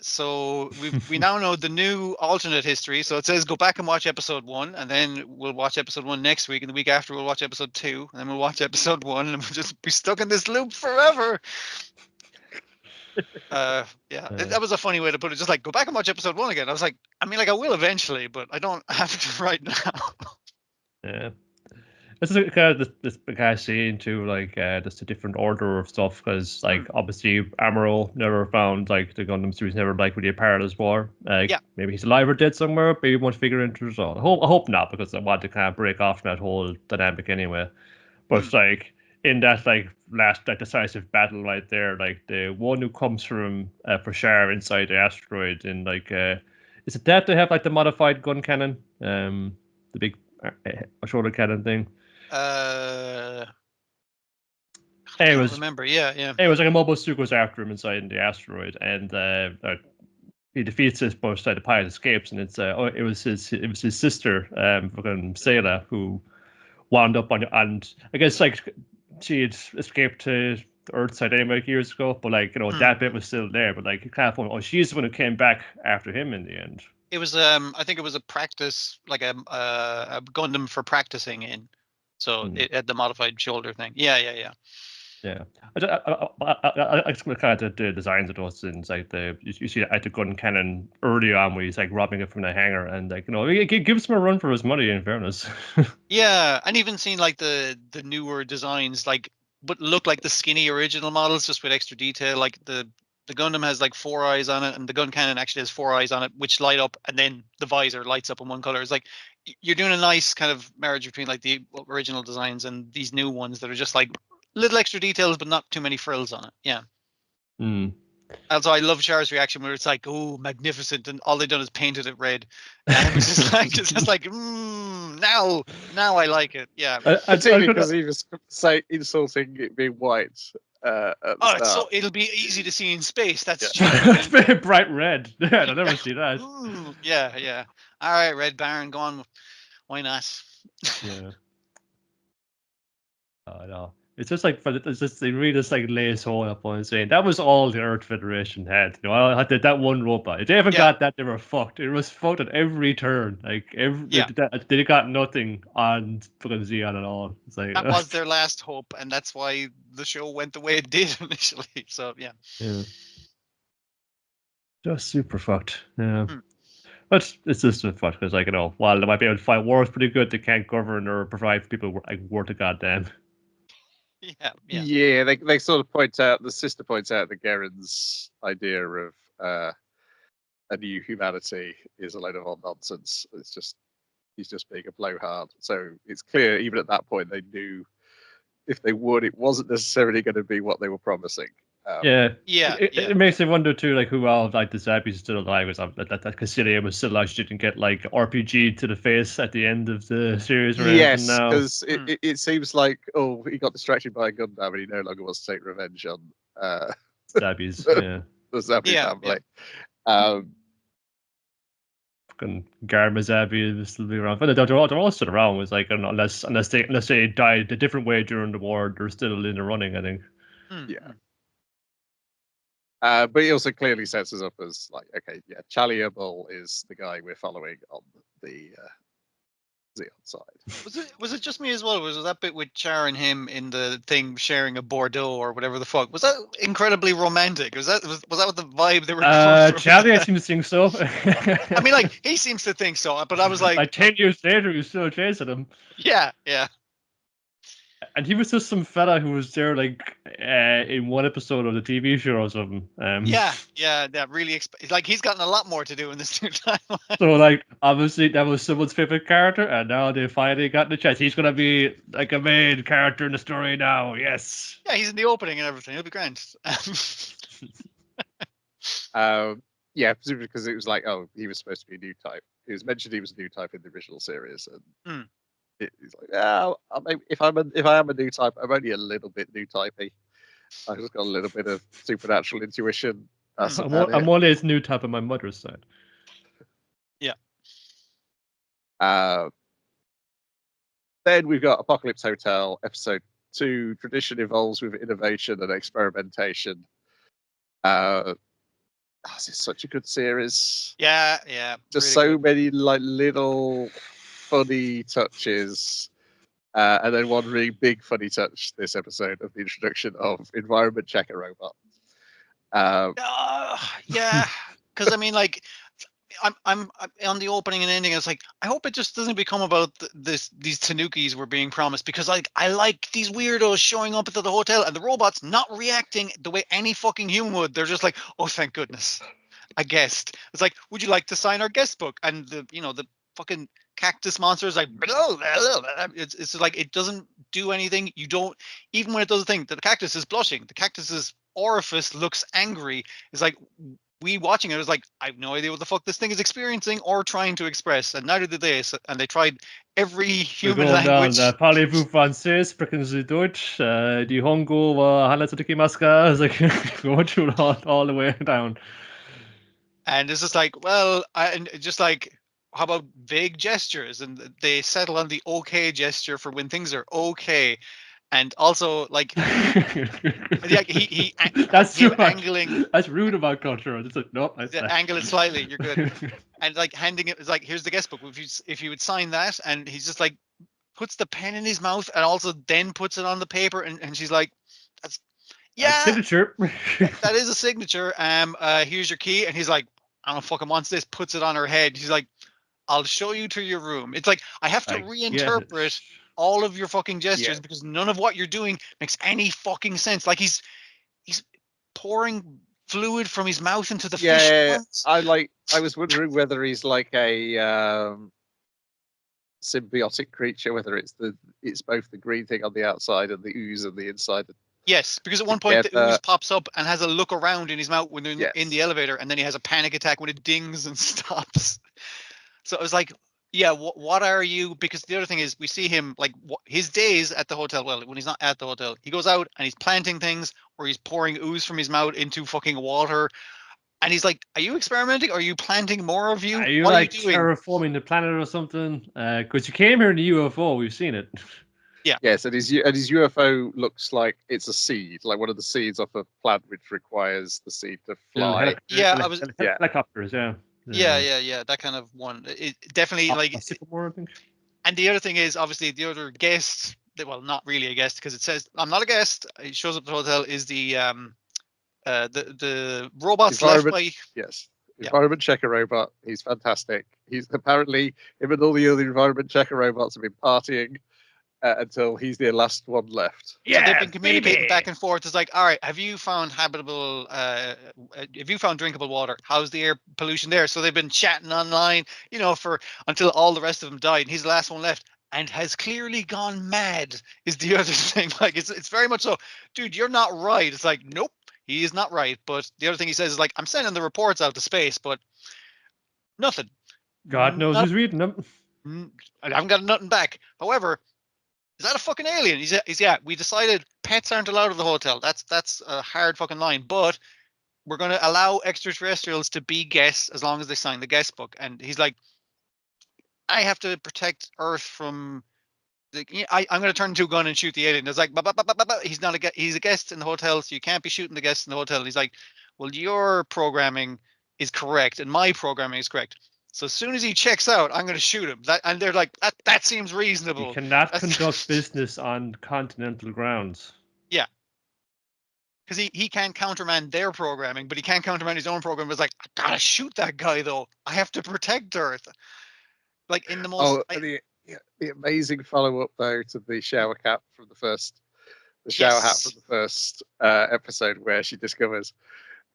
so we now know the new alternate history. So it says go back and watch episode 1, and then we'll watch episode 1 next week, and the week after we'll watch episode 2, and then we'll watch episode 1, and we'll just be stuck in this loop forever. That was a funny way to put it. Just like go back and watch episode 1 again. I was like, I mean, like I will eventually, but I don't have to right now. Yeah. This is kind of this kind of scene too, like just a different order of stuff, because like obviously Amaro never found like the Gundam series never like really a part of this war. Maybe he's alive or dead somewhere. Maybe we won't figure into it all. I hope not, because I want to kind of break off from that whole dynamic anyway. But like in that like last like decisive battle right there, like the one who comes from for Shar inside the asteroid, and like is it that they have like the modified gun cannon, the big shoulder cannon thing. I can't remember. It was like a mobile suit goes after him inside the asteroid, and he defeats this, but the pilot escapes, and it's it was his sister, fucking Sayla, who wound up on, and I guess like she had escaped to the Earth side anyway years ago, but like that bit was still there, but like kind of she's the one who came back after him in the end. It was I think it was a practice, like a Gundam for practicing in. So it had the modified shoulder thing. Yeah. I just kind of the designs of those things, like you see at the gun cannon early on where he's like robbing it from the hangar, and like it gives him a run for his money, in fairness. And even seeing like the newer designs, like but look like the skinny original models, just with extra detail. Like the Gundam has like 4 eyes on it, and the gun cannon actually has 4 eyes on it, which light up, and then the visor lights up in one color. It's like you're doing a nice kind of marriage between like the original designs and these new ones that are just like little extra details, but not too many frills on it. Yeah. Also, I love Char's reaction where it's like, "Oh, magnificent," and all they've done is painted it red, and it was just like, now I like it. Yeah, particularly because he was insulting it being white. So it'll be easy to see in space. That's it's very bright red. Yeah, I'll never see that. Yeah. All right, Red Baron, go on. Why not? Yeah. Oh no. It's just like, they really just like lay his whole up on saying that was all the Earth Federation had. I did that one robot. If they ever got that, they were fucked. It was fucked at every turn. Like they got nothing on fucking Xeon at all. It's like that was their last hope, and that's why the show went the way it did initially. So yeah. Just super fucked. Yeah. But it's just fucked because while they might be able to fight wars pretty good, they can't govern or provide people like worth a goddamn. Yeah, they sort of point out, the sister points out that Garen's idea of a new humanity is a load of odd nonsense. He's just being a blowhard. So it's clear even at that point they knew if they would, it wasn't necessarily going to be what they were promising. It makes me wonder too, like who all like the Zabbies still alive. Was that Cassilia was still alive? She didn't get like RPG to the face at the end of the series. Yes, because it seems like he got distracted by a Gundam and he no longer wants to take revenge on Zabbies. the Zabby family. Fucking Garma Zabby will still be around, but they're all still around. It's like unless they died a different way during the war, they're still in the running. I think. But he also clearly sets us up as like, okay, Chaliabul is the guy we're following on the outside. Was it just me as well? Was that bit with Char and him in the thing sharing a Bordeaux or whatever the fuck? Was that incredibly romantic? Was that what the vibe they were going for? Charlie, I seem to think so. I mean, like, he seems to think so, but I was like 10 years later, you're still chasing him. yeah. And he was just some fella who was there, like, in one episode of the TV show or something. Yeah, that really like he's gotten a lot more to do in this new timeline. So, like, obviously that was someone's favorite character, and now they finally got the chance. He's gonna be like a main character in the story now. Yes. Yeah, he's in the opening and everything. He'll be grand. Yeah, presumably because it was like, oh, he was supposed to be a new type. It was mentioned he was a new type in the original series, and he's like, yeah, if I am a new type, I'm only a little bit new typey. I just got a little bit of supernatural intuition. That's I'm only his new type on my mother's side. Yeah. Then we've got Apocalypse Hotel, episode 2. Tradition evolves with innovation and experimentation. This is such a good series. Yeah. Just really so many like little funny touches. And then one really big funny touch this episode of the introduction of Environment Checker Robot. Yeah, because I mean, like, I'm on the opening and ending. It's like I hope it just doesn't become about these tanukis we're being promised, because like I like these weirdos showing up at the hotel and the robot's not reacting the way any fucking human would. They're just like, oh, thank goodness, a guest. It's like, would you like to sign our guest book? And the fucking cactus monster is like, it's like it doesn't do anything. You don't, even when it does a thing, the cactus is blushing. The cactus's orifice looks angry. It's like, we watching it was like, I have no idea what the fuck this thing is experiencing or trying to express, and neither did they. And they tried every human language. Parlez-vous français? Sprechen Sie Deutsch? Die Hongo wa Hanatsuki Maska? It's like going through all the way down. And it's just like, well, and just like, how about vague gestures? And they settle on the okay gesture for when things are okay. And also, like, he that's him too much. angling. That's rude about culture. It's like, nope. Angle it slightly. You're good. And like handing it, it's like, here's the guest book. If you would sign that, and he's just like puts the pen in his mouth and also then puts it on the paper, and she's like, that's signature. that is a signature. Here's your key, and he's like, I don't fucking want this. Puts it on her head. She's like, I'll show you to your room. It's like I have to reinterpret all of your fucking gestures because none of what you're doing makes any fucking sense. Like he's pouring fluid from his mouth into the fish. I was wondering whether he's like a symbiotic creature, whether it's both the green thing on the outside and the ooze on the inside. Yes, because at one point the ooze pops up and has a look around in his mouth when they're in the elevator, and then he has a panic attack when it dings and stops. So it was like, yeah, what are you? Because the other thing is, we see him like his days at the hotel. Well, when he's not at the hotel, he goes out and he's planting things, or he's pouring ooze from his mouth into fucking water. And he's like, "Are you experimenting? Or are you planting more of you? Are you what like are you doing? terraforming the planet or something? Because you came here in the UFO, we've seen it. Yeah. Yes, and his UFO looks like it's a seed, like one of the seeds off a plant which requires the seed to fly. Helicopters, Yeah, that kind of one. It definitely like a sycamore, I think. And the other thing is, obviously, the other guest, well, not really a guest because it says I'm not a guest. He shows up at the hotel. Is the robots left by Environment Checker Robot. He's fantastic. He's apparently him and all the other Environment Checker robots have been partying until he's the last one left. Yeah, so they've been communicating back and forth. It's like, all right, have you found drinkable water? How's the air pollution there? So they've been chatting online, for until all the rest of them died. And he's the last one left and has clearly gone mad is the other thing. Like, it's very much so, dude, you're not right. It's like, nope, he is not right. But the other thing he says is like, I'm sending the reports out to space, but nothing. God knows who's reading them. I haven't got nothing back. However, is that a fucking alien? He's we decided pets aren't allowed at the hotel. That's a hard fucking line, but we're going to allow extraterrestrials to be guests as long as they sign the guest book. And he's like, I have to protect Earth from I'm going to turn into a gun and shoot the alien. It's like, he's not he's a guest in the hotel, so you can't be shooting the guests in the hotel. And he's like, well, your programming is correct and my programming is correct. So as soon as he checks out, I'm going to shoot him. And they're like, that seems reasonable. You cannot conduct business on continental grounds. Yeah. Because he can't countermand their programming, but he can't countermand his own program. It's like, I gotta shoot that guy, though. I have to protect Earth. Like, in the most... the amazing follow-up, though, to the shower cap from the first... The shower hat from the first episode, where she discovers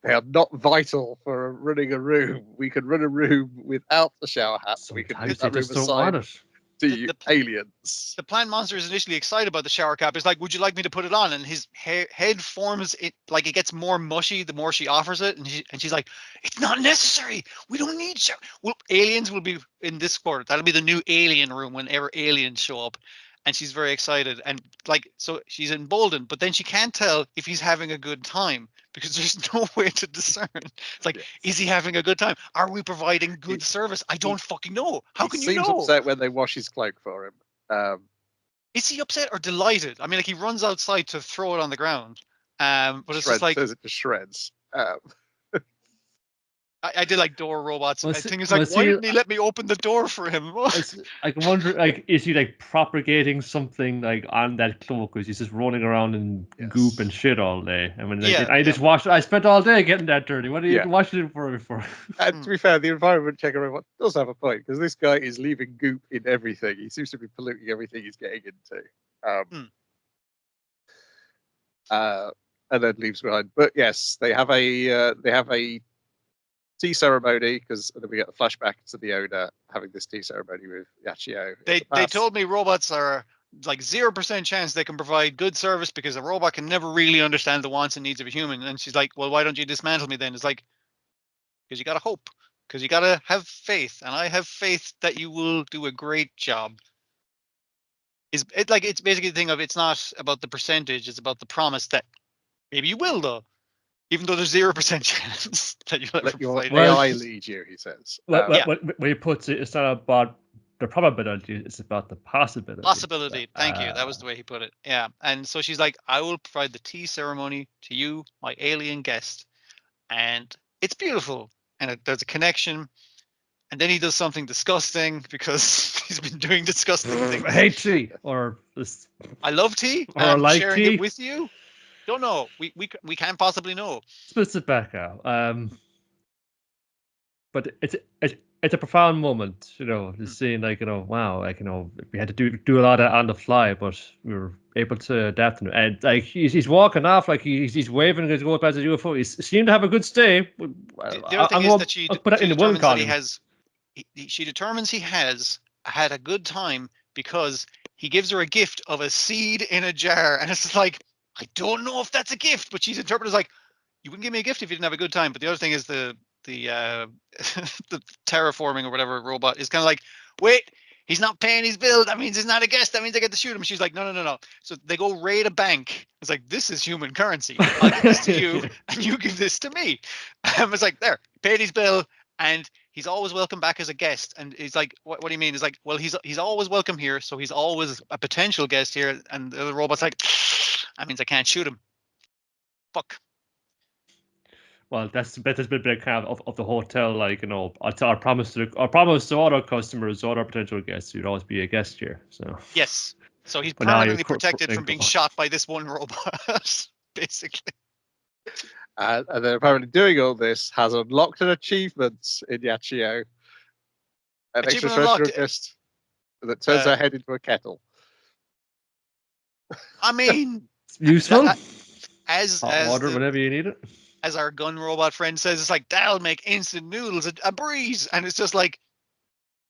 they are not vital for running a room. We can run a room without the shower hat. Sometimes we can they just don't want it. To aliens. The plant monster is initially excited about the shower cap. It's like, would you like me to put it on? And his head forms, it like it gets more mushy the more she offers it. And she's like, it's not necessary. We don't need shower. Well, aliens will be in this quarter. That'll be the new alien room whenever aliens show up. And she's very excited. And like, so she's emboldened, but then she can't tell if he's having a good time because there's no way to discern. It's like, is he having a good time? Are we providing good service? I don't fucking know. How can you know? He seems upset when they wash his cloak for him. Is he upset or delighted? I mean, like, he runs outside to throw it on the ground. But it's just like... Says it to shreds. I did like door robots. I think it's like, why didn't he let me open the door for him? I can wonder, like, is he like propagating something like on that cloak? Is he just rolling around in goop and shit all day? I mean, like, I just washed. I spent all day getting that dirty. What are you washing it for? And to be fair, the environment checker robot does have a point because this guy is leaving goop in everything. He seems to be polluting everything he's getting into. And then leaves behind. But yes, they have a tea ceremony because then we get the flashback to the owner having this tea ceremony with Yachio. They told me robots are like 0% chance they can provide good service because a robot can never really understand the wants and needs of a human. And she's like, well, why don't you dismantle me then? It's like, because you gotta hope, because you gotta have faith, and I have faith that you will do a great job. It's basically the thing of, it's not about the percentage, it's about the promise that maybe you will, though. Even though there's 0% chance that you'll ever provide it. AI lead you, he says. When he puts it, it's not about the probability, it's about the possibility. Possibility, thank you. That was the way he put it. Yeah. And so she's like, I will provide the tea ceremony to you, my alien guest. And it's beautiful. And there's a connection. And then he does something disgusting because he's been doing disgusting things. I hate tea. Or this. I love tea. Or I like sharing tea. it with you. Don't know. We can't possibly know. Spits it back out. But it's a profound moment, you know, just seeing like, you know, wow, like, you know, we had to do a lot of on the fly, but we were able to adapt to it. And like he's walking off, like he's waving his go back to the UFO. He seemed to have a good stay. The other thing is that she determines he has had a good time because he gives her a gift of a seed in a jar, and it's just like, I don't know if that's a gift, but she's interpreted as like, you wouldn't give me a gift if you didn't have a good time. But the other thing is the the terraforming or whatever robot is kind of like, wait, he's not paying his bill. That means he's not a guest. That means I get to shoot him. She's like, no. So they go raid a bank. It's like, this is human currency. I'll give this to you, and you give this to me. It's like, there, paid his bill, and he's always welcome back as a guest. And he's like, what do you mean? It's like, well, he's always welcome here, so he's always a potential guest here. And the robot's like, that means I can't shoot him. Fuck. Well, that's a bit kind of the hotel, like, you know, our promise to all our customers, all our potential guests, you'd always be a guest here. So yes, so he's permanently protected from being shot by this one robot, basically. And then apparently doing all this has unlocked an achievement in Yachio. An extraterrestrial guest that turns her head into a kettle. I mean, it's useful. As water whenever you need it. As our gun robot friend says, it's like, that'll make instant noodles a breeze. And it's just like,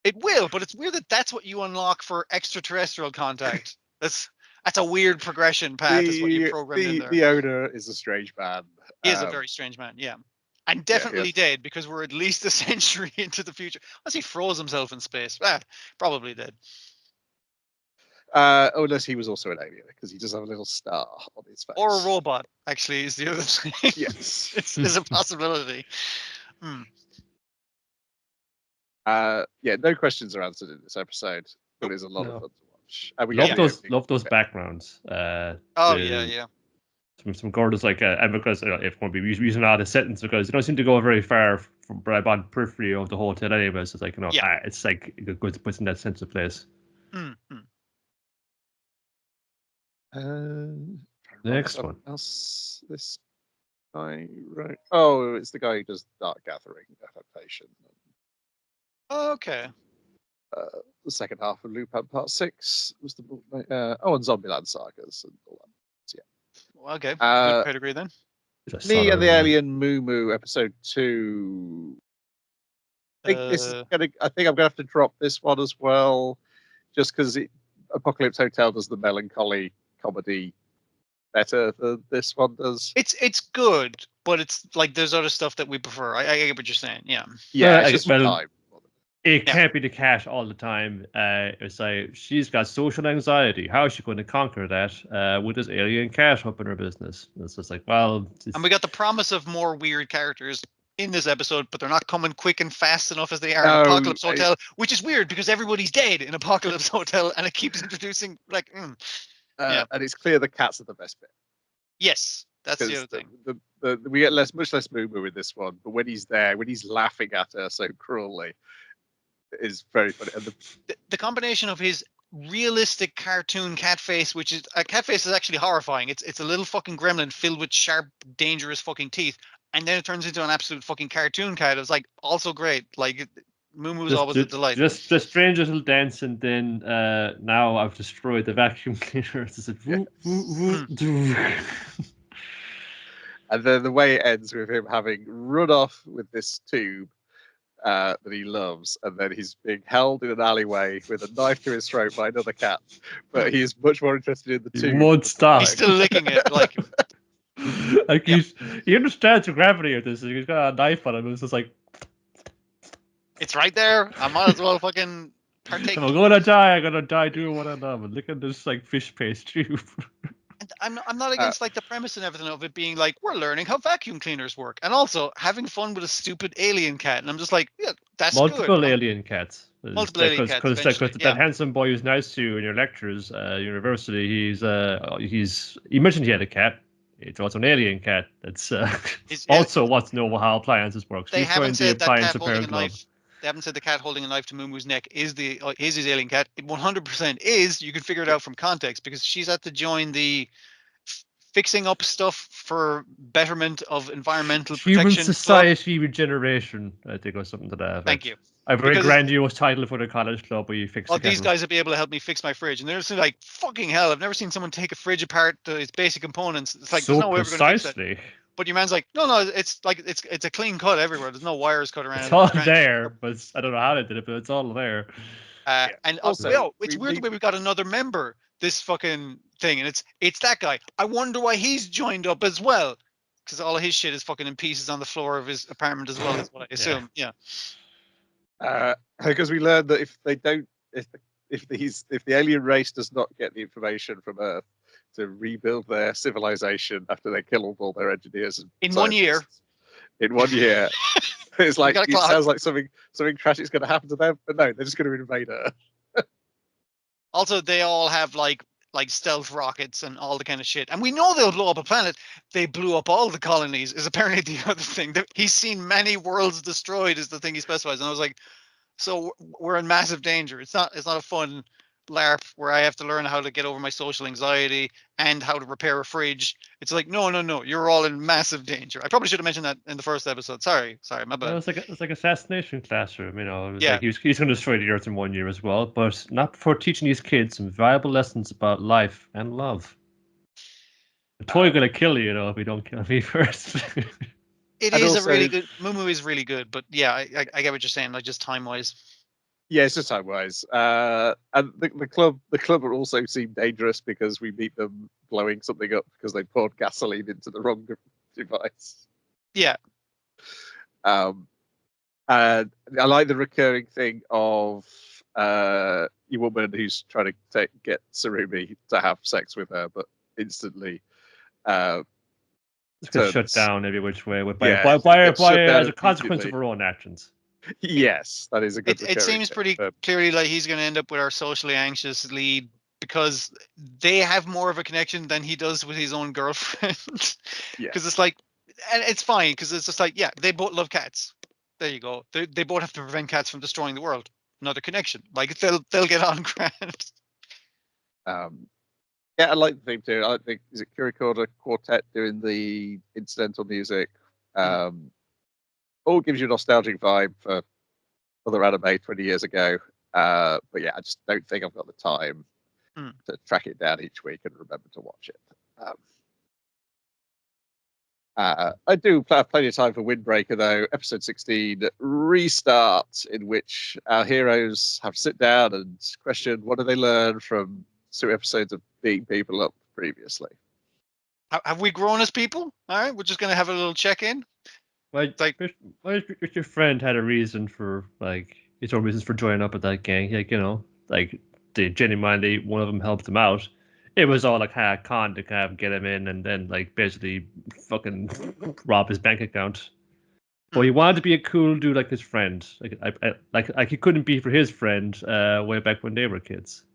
it will, but it's weird that that's what you unlock for extraterrestrial contact. That's a weird progression path, is what you programmed in there. The owner is a strange man. He is a very strange man, yeah. And definitely dead, because we're at least a century into the future. Unless he froze himself in space. Probably dead. Unless he was also an alien, because he does have a little star on his face. Or a robot, actually, is the other thing. Yes. it's a possibility. No questions are answered in this episode, but it's a lot of fun to watch. And we love those backgrounds. Yeah. some Gordons like and because if we're going to be using a lot of sentence because they don't seem to go very far from on periphery of the hotel anyway. So it's like it's like it puts in that sense of place. Mm-hmm. Next one. Else this guy wrote. Oh, it's the guy who does Dark Gathering adaptation. Okay. The second half of Lupin Part 6 was the book. And Zombieland Sagas and all that. So, Well, okay. Good pedigree then. Me and the Alien MuuMuu Episode 2. I think this is gonna. I think I'm gonna have to drop this one as well, just because Apocalypse Hotel does the melancholy comedy better than this one does. It's good, but it's like there's other stuff that we prefer. I get what you're saying. Yeah. Yeah, it's just time. It can't be the cat all the time. It's like she's got social anxiety. How is she going to conquer that with this alien cat up in her business? It's just like, well, and we got the promise of more weird characters in this episode, but they're not coming quick and fast enough as they are in Apocalypse Hotel, which is weird because everybody's dead in Apocalypse Hotel, and it keeps introducing like. And it's clear the cats are the best bit. Yes, that's the other thing. We get much less MuuMuu in this one, but when he's there, when he's laughing at her so cruelly, is very funny. And the combination of his realistic cartoon cat face, which is a cat face, is actually horrifying. It's a little fucking gremlin filled with sharp, dangerous fucking teeth, and then it turns into an absolute fucking cartoon cat. It's like also great. Like MuuMuu's always a delight. Just the strange little dance, and then now I've destroyed the vacuum cleaner. It's like, and then the way it ends with him having run off with this tube that he loves, and then he's being held in an alleyway with a knife to his throat by another cat, but he's much more interested in the tube. He won't stop. He's still licking it, like he understands the gravity of this. He's got a knife on him. It's just like it's right there. I might as well fucking partake. If I'm gonna die doing what I love. And look at this like fish paste tube. And I'm not against like the premise and everything of it being like we're learning how vacuum cleaners work, and also having fun with a stupid alien cat. And I'm just like, yeah, that's multiple good. alien cats. Multiple alien cats. Because that handsome boy who's nice to you in your lectures, university. He mentioned he had a cat. It's also an alien cat. That's also wants to know how appliances work. They haven't said that cat holding a knife. They haven't said the cat holding a knife to MuuMuu's neck is his alien cat. It 100% is. You can figure it out from context because she's had to join the fixing up stuff for betterment of environmental protection. Human Society Regeneration, I think, or something to that effect. Thank you. A very grandiose title for the college club where you fix the these guys will be able to help me fix my fridge. And they're just like, fucking hell, I've never seen someone take a fridge apart to its basic components. It's like, there's no way we're going to fix it. But your man's like, no, it's like it's a clean cut everywhere. There's no wires cut around. It's all there, but I don't know how they did it, but it's all there. And also, it's weird the way we got another member this fucking thing, and it's that guy. I wonder why he's joined up as well, because all of his shit is fucking in pieces on the floor of his apartment as well. Is what I assume. Yeah. Because we learned that if the alien race does not get the information from Earth to rebuild their civilization after they killed all their engineers in 1 year. In 1 year, it's like it sounds like something tragic is going to happen to them, but no, they're just going to invade Earth. Also, they all have like stealth rockets and all the kind of shit, and we know they'll blow up a planet. They blew up all the colonies. Is apparently the other thing. He's seen many worlds destroyed. Is the thing he specifies, and I was like, so we're in massive danger. It's not a fun LARP where I have to learn how to get over my social anxiety and how to repair a fridge. It's like, no, you're all in massive danger. I probably should have mentioned that in the first episode. Sorry, my bad. It's like assassination classroom, Like he's going to destroy the Earth in 1 year as well, but not before teaching these kids some valuable lessons about life and love. I'm totally going to kill you, if you don't kill me first. It is also, a really good. MuuMuu is really good, but yeah, I get what you're saying. Like just time wise. Yeah, it's just time wise. And the club will also seem dangerous because we meet them blowing something up because they poured gasoline into the wrong device. Yeah. And I like the recurring thing of your woman who's trying to get Sarumi to have sex with her, but instantly it's going to shut down every which way as a consequence of her own actions. Yes, that is a good. It seems pretty clearly like he's going to end up with our socially anxious lead because they have more of a connection than he does with his own girlfriend. Yeah. Because it's like, and it's fine because it's just like, yeah, they both love cats. There you go. They both have to prevent cats from destroying the world. Another connection. Like they'll get on grand. Yeah, I like the theme too. I think is it Kurikoda Quartet doing the incidental music. All gives you a nostalgic vibe for other anime 20 years ago. But yeah, I just don't think I've got the time to track it down each week and remember to watch it. I do have plenty of time for Windbreaker, though. Episode 16 restart, in which our heroes have to sit down and question what do they learn from 2 episodes of beating people up previously. Have we grown as people? All right, we're just gonna have a little check-in. Like, if your friend had a reason for, like, his own reasons for joining up with that gang, like, you know, like, they genuinely, one of them helped him out. It was all like a con to kind of get him in and then, like, basically fucking rob his bank account. But he wanted to be a cool dude like his friend. Like he couldn't be for his friend way back when they were kids.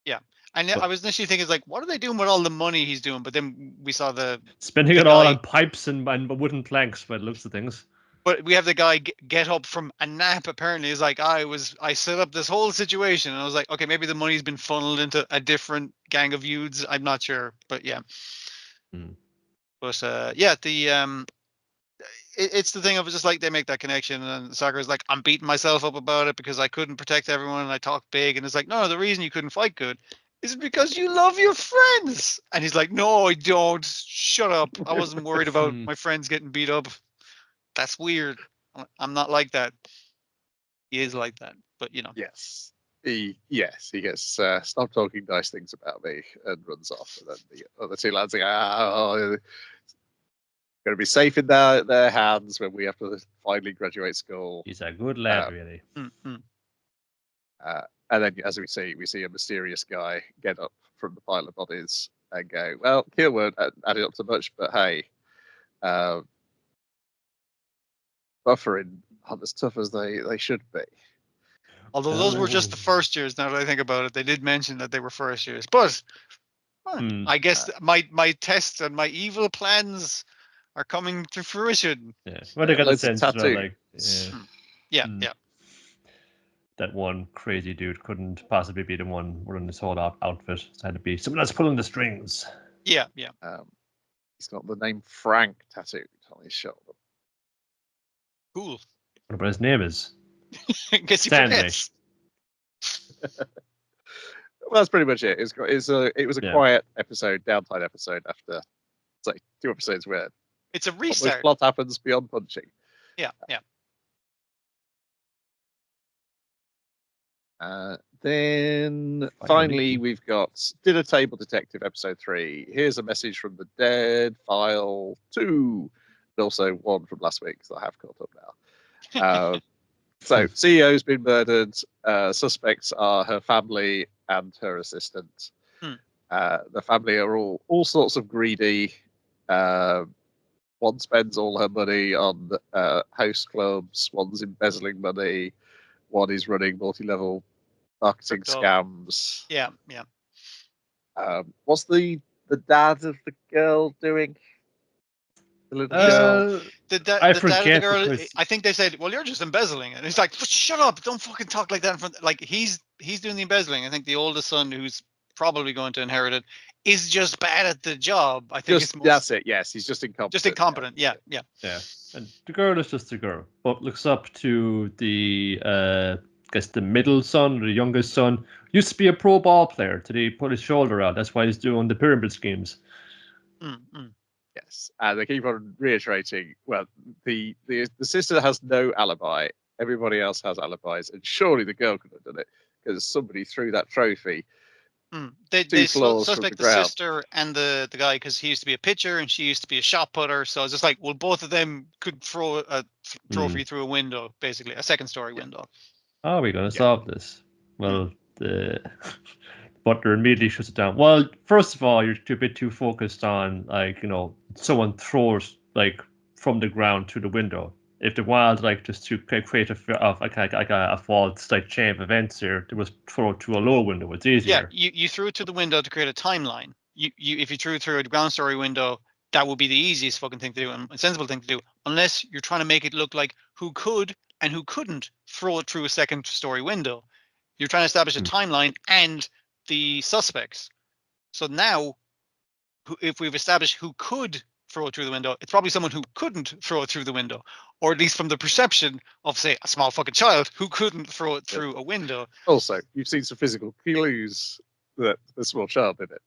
Yeah. And I was initially thinking, like, what are they doing with all the money he's doing? But then we saw spending it all on pipes and wooden planks by the looks of things. But we have the guy get up from a nap. Apparently, he's like, I set up this whole situation, and I was like, okay, maybe the money's been funneled into a different gang of youths. I'm not sure, but yeah. But yeah, it's the thing of just like they make that connection, and Sakura's like, I'm beating myself up about it because I couldn't protect everyone and I talked big, and it's like, no, the reason you couldn't fight good is because you love your friends. And he's like, no, I don't. Shut up. I wasn't worried about my friends getting beat up. That's weird. I'm not like that. He is like that, but you know. Yes. He gets stop talking nice things about me and runs off. And then the other 2 lads are going to be safe in their hands when we have to finally graduate school. He's a good lad, really. And then, as we see a mysterious guy get up from the pile of bodies and go, well, Kill won't add it up to much, but hey, buffering aren't as tough as they should be. Although those were just the first years, now that I think about it, they did mention that they were first years. But I guess my tests and my evil plans are coming to fruition. Yeah, well, they got the sense that, like, yeah. That one crazy dude couldn't possibly be the one wearing this whole outfit. It had to be someone else pulling the strings. Yeah. He's got the name Frank tattooed on his shoulder. Cool. What about his name is? I guess he forgets. Well, that's pretty much it. It was a quiet episode, downtime episode after, it's like 2 episodes where it's a restart. Plot happens beyond punching. Yeah. Then finally we've got Dinner Table Detective episode 3. Here's a message from the dead, file 2, and also 1 from last week because I have caught up now. So CEO's been murdered. Suspects are her family and her assistant. The family are all sorts of greedy. One spends all her money on house clubs. One's embezzling money. One is running multi-level marketing scams. Yeah. What's the dad of the girl doing? The little girl. The dad of the girl. I think they said, "Well, you're just embezzling," and he's like, "Shut up! Don't fucking talk like that in front." Like he's doing the embezzling. I think the oldest son, who's probably going to inherit it, is just bad at the job. I think that's it. Yes, he's just incompetent. Just incompetent. Yeah. And the girl is just a girl, but looks up to the guess the middle son, or the youngest son, used to be a pro ball player. Today he put his shoulder out. That's why he's doing the pyramid schemes. Yes, and they keep on reiterating. Well, the sister has no alibi. Everybody else has alibis, and surely the girl could have done it because somebody threw that trophy. They suspect the sister and the guy because he used to be a pitcher and she used to be a shot putter. So it's just like, well, both of them could throw a trophy through a window, basically a second-story window. How are we going to solve this? Well, the butler immediately shuts it down. Well, first of all, you're a bit too focused on, like, you know, someone throws, like, from the ground to the window. if they wanted like just to create a false like chain of events here, they was throw it through a lower window. It's easier. Yeah, you threw it to the window to create a timeline. If you threw it through a ground story window, that would be the easiest fucking thing to do and a sensible thing to do, unless you're trying to make it look like who could and who couldn't throw it through a second story window. You're trying to establish a timeline and the suspects. So now, if we've established who could throw it through the window, it's probably someone who couldn't throw it through the window, or at least from the perception of, say, a small fucking child who couldn't throw it through a window. Also, you've seen some physical clues that the small child did it.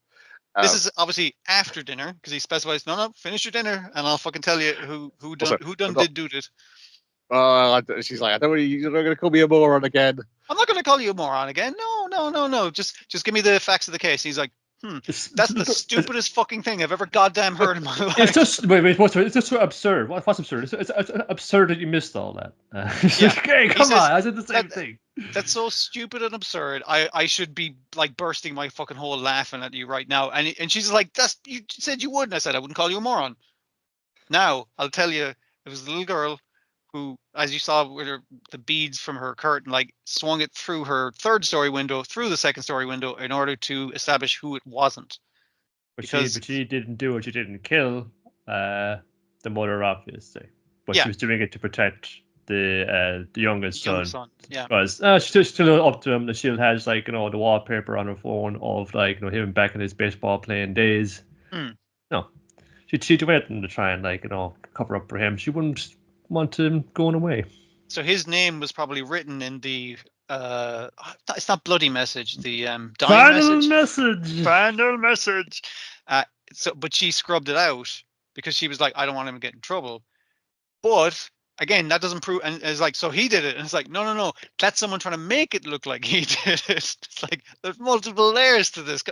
This is obviously after dinner because he specifies, no, finish your dinner, and I'll fucking tell you who did it. She's like, I don't want you. You're not going to call me a moron again. I'm not going to call you a moron again. No. Just give me the facts of the case. He's like, that's the stupidest fucking thing I've ever goddamn heard in my life. It's just it's just so absurd. What's absurd? It's absurd that you missed all that. Okay, come on, I said the same thing. That's so stupid and absurd. I should be like bursting my fucking hole laughing at you right now. And she's like, you said you wouldn't. I said I wouldn't call you a moron. Now I'll tell you, it was the little girl who, as you saw with the beads from her curtain, like swung it through her third story window, through the second story window, in order to establish who it wasn't. But she didn't do it. She didn't kill the mother, obviously. But she was doing it to protect the youngest son. Yeah. Because she's still up to him. The shield has like the wallpaper on her phone of like him back in his baseball playing days. No, she'd do anything to try and cover up for him. She wouldn't want him going away. So his name was probably written in the it's not bloody message, the final message. Final message. But she scrubbed it out because she was like, I don't want him to get in trouble. But again, that doesn't prove. And it's like, so he did it, and it's like, no, that's someone trying to make it look like he did it. It's like there's multiple layers to this.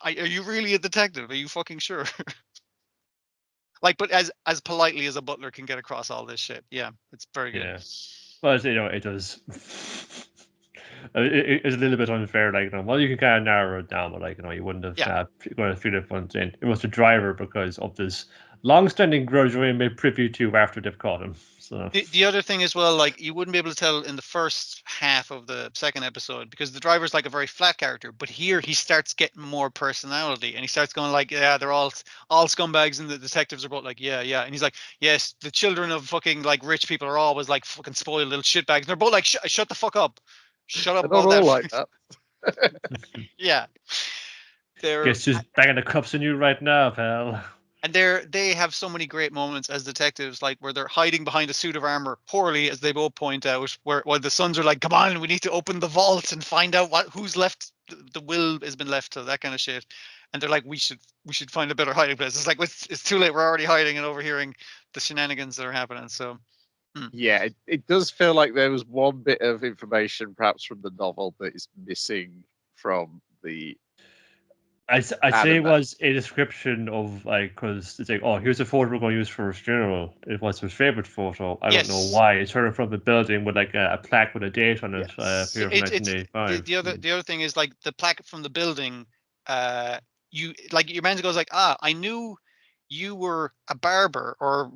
Are you really a detective? Are you fucking sure? Like, but as politely as a butler can get across all this shit. Yeah, it's very good. Yeah. Well, it does. It's a little bit unfair. Well, you can kind of narrow it down, but you wouldn't have gone a few different things. It was the driver because of this long-standing grudge we made privy to after they've caught him. So the other thing as well, like you wouldn't be able to tell in the first half of the second episode because the driver's like a very flat character, but here he starts getting more personality and he starts going like, yeah, they're all scumbags, and the detectives are both like, yeah, and he's like, yes, the children of fucking like rich people are always like fucking spoiled little shitbags, and they're both like, shut the fuck up, shut up. They're not all like that. Yeah, guess who's banging the cups on you right now, pal? And they have so many great moments as detectives, like where they're hiding behind a suit of armor poorly, as they both point out, while the sons are like, come on, we need to open the vault and find out who's left, the will has been left to, that kind of shit. And they're like, we should find a better hiding place. It's like, it's too late, we're already hiding and overhearing the shenanigans that are happening. So yeah, it does feel like there was one bit of information perhaps from the novel that is missing from the I'd say it was a description of because it's like, oh, here's a photo we're going to use for his funeral. It was his favorite photo. I don't know why. It's her in front of a building with a plaque with a date on it. Here from 1985. The other thing is like the plaque from the building. Your man goes like, I knew you were a barber or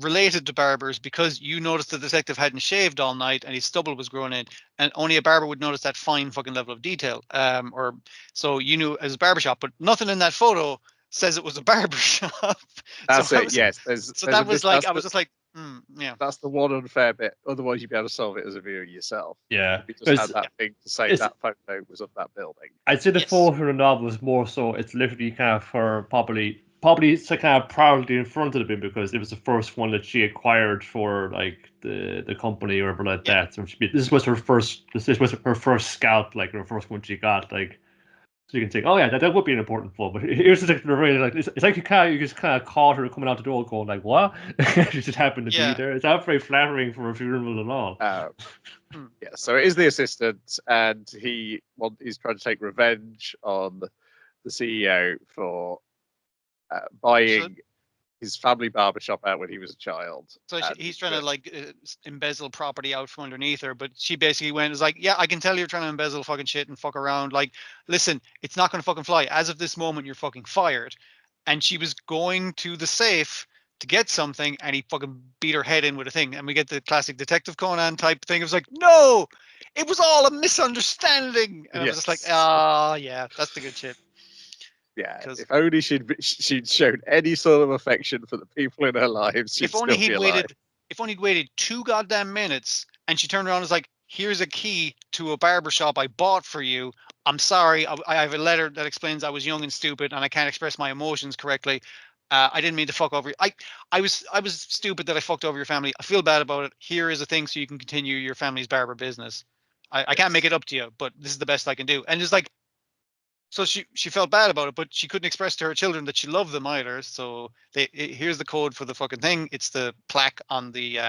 related to barbers because you noticed the detective hadn't shaved all night and his stubble was growing in, and only a barber would notice that fine fucking level of detail. Or so you knew as a barbershop, but nothing in that photo says it was a barbershop. That's so it. Yes. I was just like, yeah. That's the one unfair bit. Otherwise, you'd be able to solve it as a viewer yourself. Yeah. You just had that thing to say that photo was of that building. I'd say the photo in the novel is more so it's literally kind of for probably it's a kind of proudly in front of him because it was the first one that she acquired for like the company or whatever like that. So this was her first scalp, like her first one she got, like. So you can think, oh yeah, that would be an important photo. But here's the thing, really, like it's like you just kind of caught her coming out the door, going like, "What?" She just happened to be there. It's not very flattering for a funeral at all. Yeah, so it is the assistant, and he's trying to take revenge on the CEO for buying his family barbershop out when he was a child. So he's trying to embezzle property out from underneath her, but she basically was like, yeah, I can tell you're trying to embezzle fucking shit and fuck around. Like, listen, it's not going to fucking fly. As of this moment, you're fucking fired. And she was going to the safe to get something, and he fucking beat her head in with a thing, and we get the classic Detective Conan type thing. It was like, no, it was all a misunderstanding, and I was just like, yeah, that's the good shit. Yeah, 'Cause- if only she'd shown any sort of affection for the people in her lives, she'd If only still he'd be alive. waited. If only he'd waited 2 goddamn minutes, and she turned around and was like, "Here's a key to a barber shop I bought for you. I'm sorry, I have a letter that explains I was young and stupid, and I can't express my emotions correctly. I didn't mean to fuck over you. I was stupid that I fucked over your family. I feel bad about it. Here is a thing so you can continue your family's barber business. I can't make it up to you, but this is the best I can do." And it's like, so she felt bad about it, but she couldn't express to her children that she loved them either. So here's the code for the fucking thing. It's the plaque on the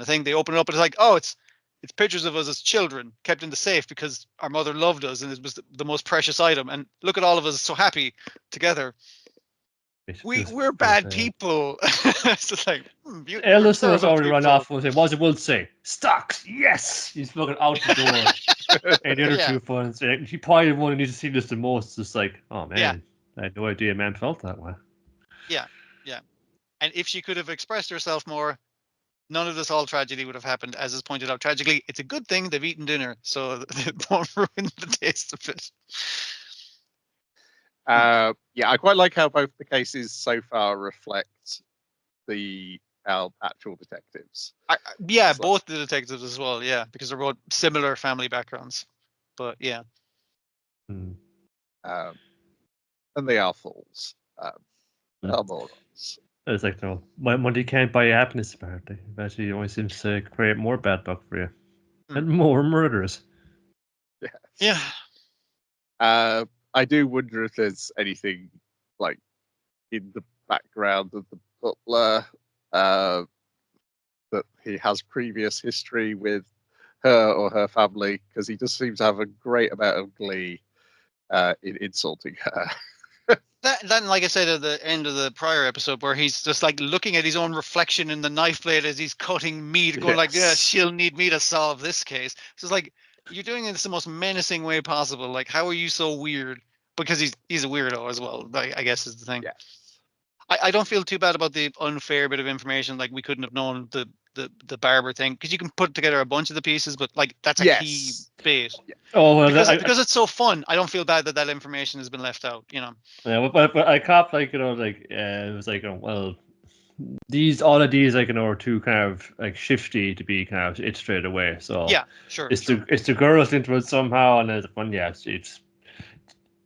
thing. They open it up and it's like, oh, it's pictures of us as children kept in the safe because our mother loved us and it was the most precious item. And look at all of us so happy together. We're bad people. It's just like, Eldest son was terrible already run people. off. Was it? What does it will say? Stocks. Yes. He's fucking out the door. And the other Yeah. two phones. He probably one who needs to see this the most. Just like, oh man, Yeah. I had no idea man felt that way. Yeah. And if she could have expressed herself more, none of this whole tragedy would have happened. As is pointed out tragically, it's a good thing they've eaten dinner, so they don't ruin the taste of it. Yeah, I quite like how both the cases so far reflect our actual detectives. Yeah, It's like- both the detectives as well. Yeah, because they're both similar family backgrounds. But yeah, and they are fools. They are morons. It's like, no, money can't buy you happiness, apparently. It actually only seems to create more bad luck for you. And more murders. Yes. yeah. I do wonder if there's anything like in the background of the butler that he has previous history with her or her family, because he just seems to have a great amount of glee in insulting her. That, like I said at the end of the prior episode, where he's just like looking at his own reflection in the knife blade as he's cutting meat, going like, "Yeah, she'll need me to solve this case." So it's like, you're doing it in the most menacing way possible. Like, how are you so weird? Because he's a weirdo as well. I guess is the thing. Yes. I don't feel too bad about the unfair bit of information. Like, we couldn't have known the barber thing, because you can put together a bunch of the pieces, but like that's a key bit. Yeah. Oh, well, because it's so fun. I don't feel bad that information has been left out. You know. Yeah, but I caught like it was like well, all of these like are too kind of like shifty to be kind of it straight away. So yeah, sure. It's the girls into it somehow, and it's fun. Yeah, it's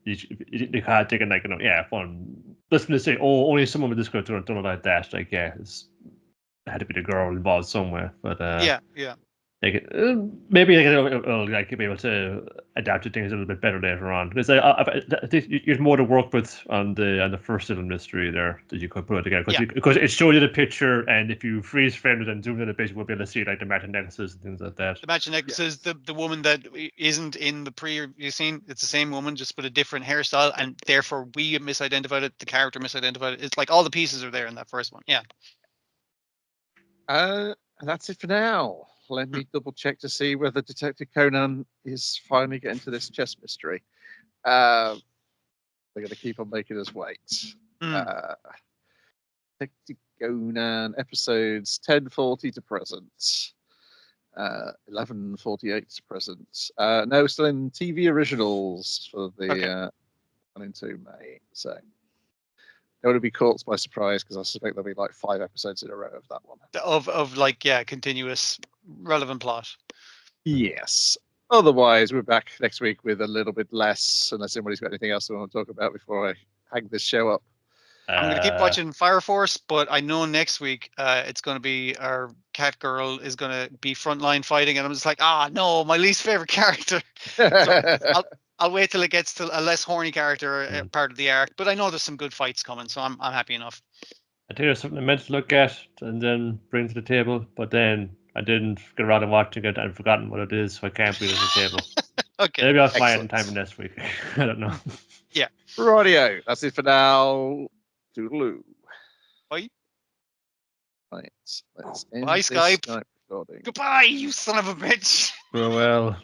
they can't take it like fun. Let's just say only someone with this girl done it like that. Like it had to be the girl involved somewhere. But yeah. Like, maybe I could be able to adapt to things a little bit better later on, because I think there's more to work with on the first little mystery there that you could put it together, because it showed you the picture, and if you freeze frame it and zoom in a bit, you will be able to see like the matching necklaces and things like that. The matching necklaces, the woman that isn't in the previous scene, it's the same woman just with a different hairstyle, and therefore we misidentified it. The character misidentified it. It's like all the pieces are there in that first one. Yeah. And that's it for now. Let me double check to see whether Detective Conan is finally getting to this chess mystery. They're going to keep on making us wait. Detective Conan episodes 1040 to present. 1148 to present. No, still in TV originals for the 1 and 2 May. So they would be caught by surprise, because I suspect there'll be like 5 episodes in a row of that one. Of like, continuous relevant plot. Yes. Otherwise, we're back next week with a little bit less, unless anybody's got anything else they want to talk about before I hang this show up. I'm going to keep watching Fire Force, but I know next week it's going to be our cat girl is going to be frontline fighting, and I'm just like, no, my least favorite character. So I'll wait till it gets to a less horny character part of the arc, but I know there's some good fights coming, so I'm happy enough. I think there's something I meant to look at and then bring to the table, but then I didn't get around to watching it. I've forgotten what it is, so I can't bring it to the table. Okay. Maybe I'll find it in time next week. I don't know. Yeah. Rightio. That's it for now. Toodaloo. Bye. Right. Let's end Bye, this Skype. Skype recording. Goodbye, you son of a bitch. Well.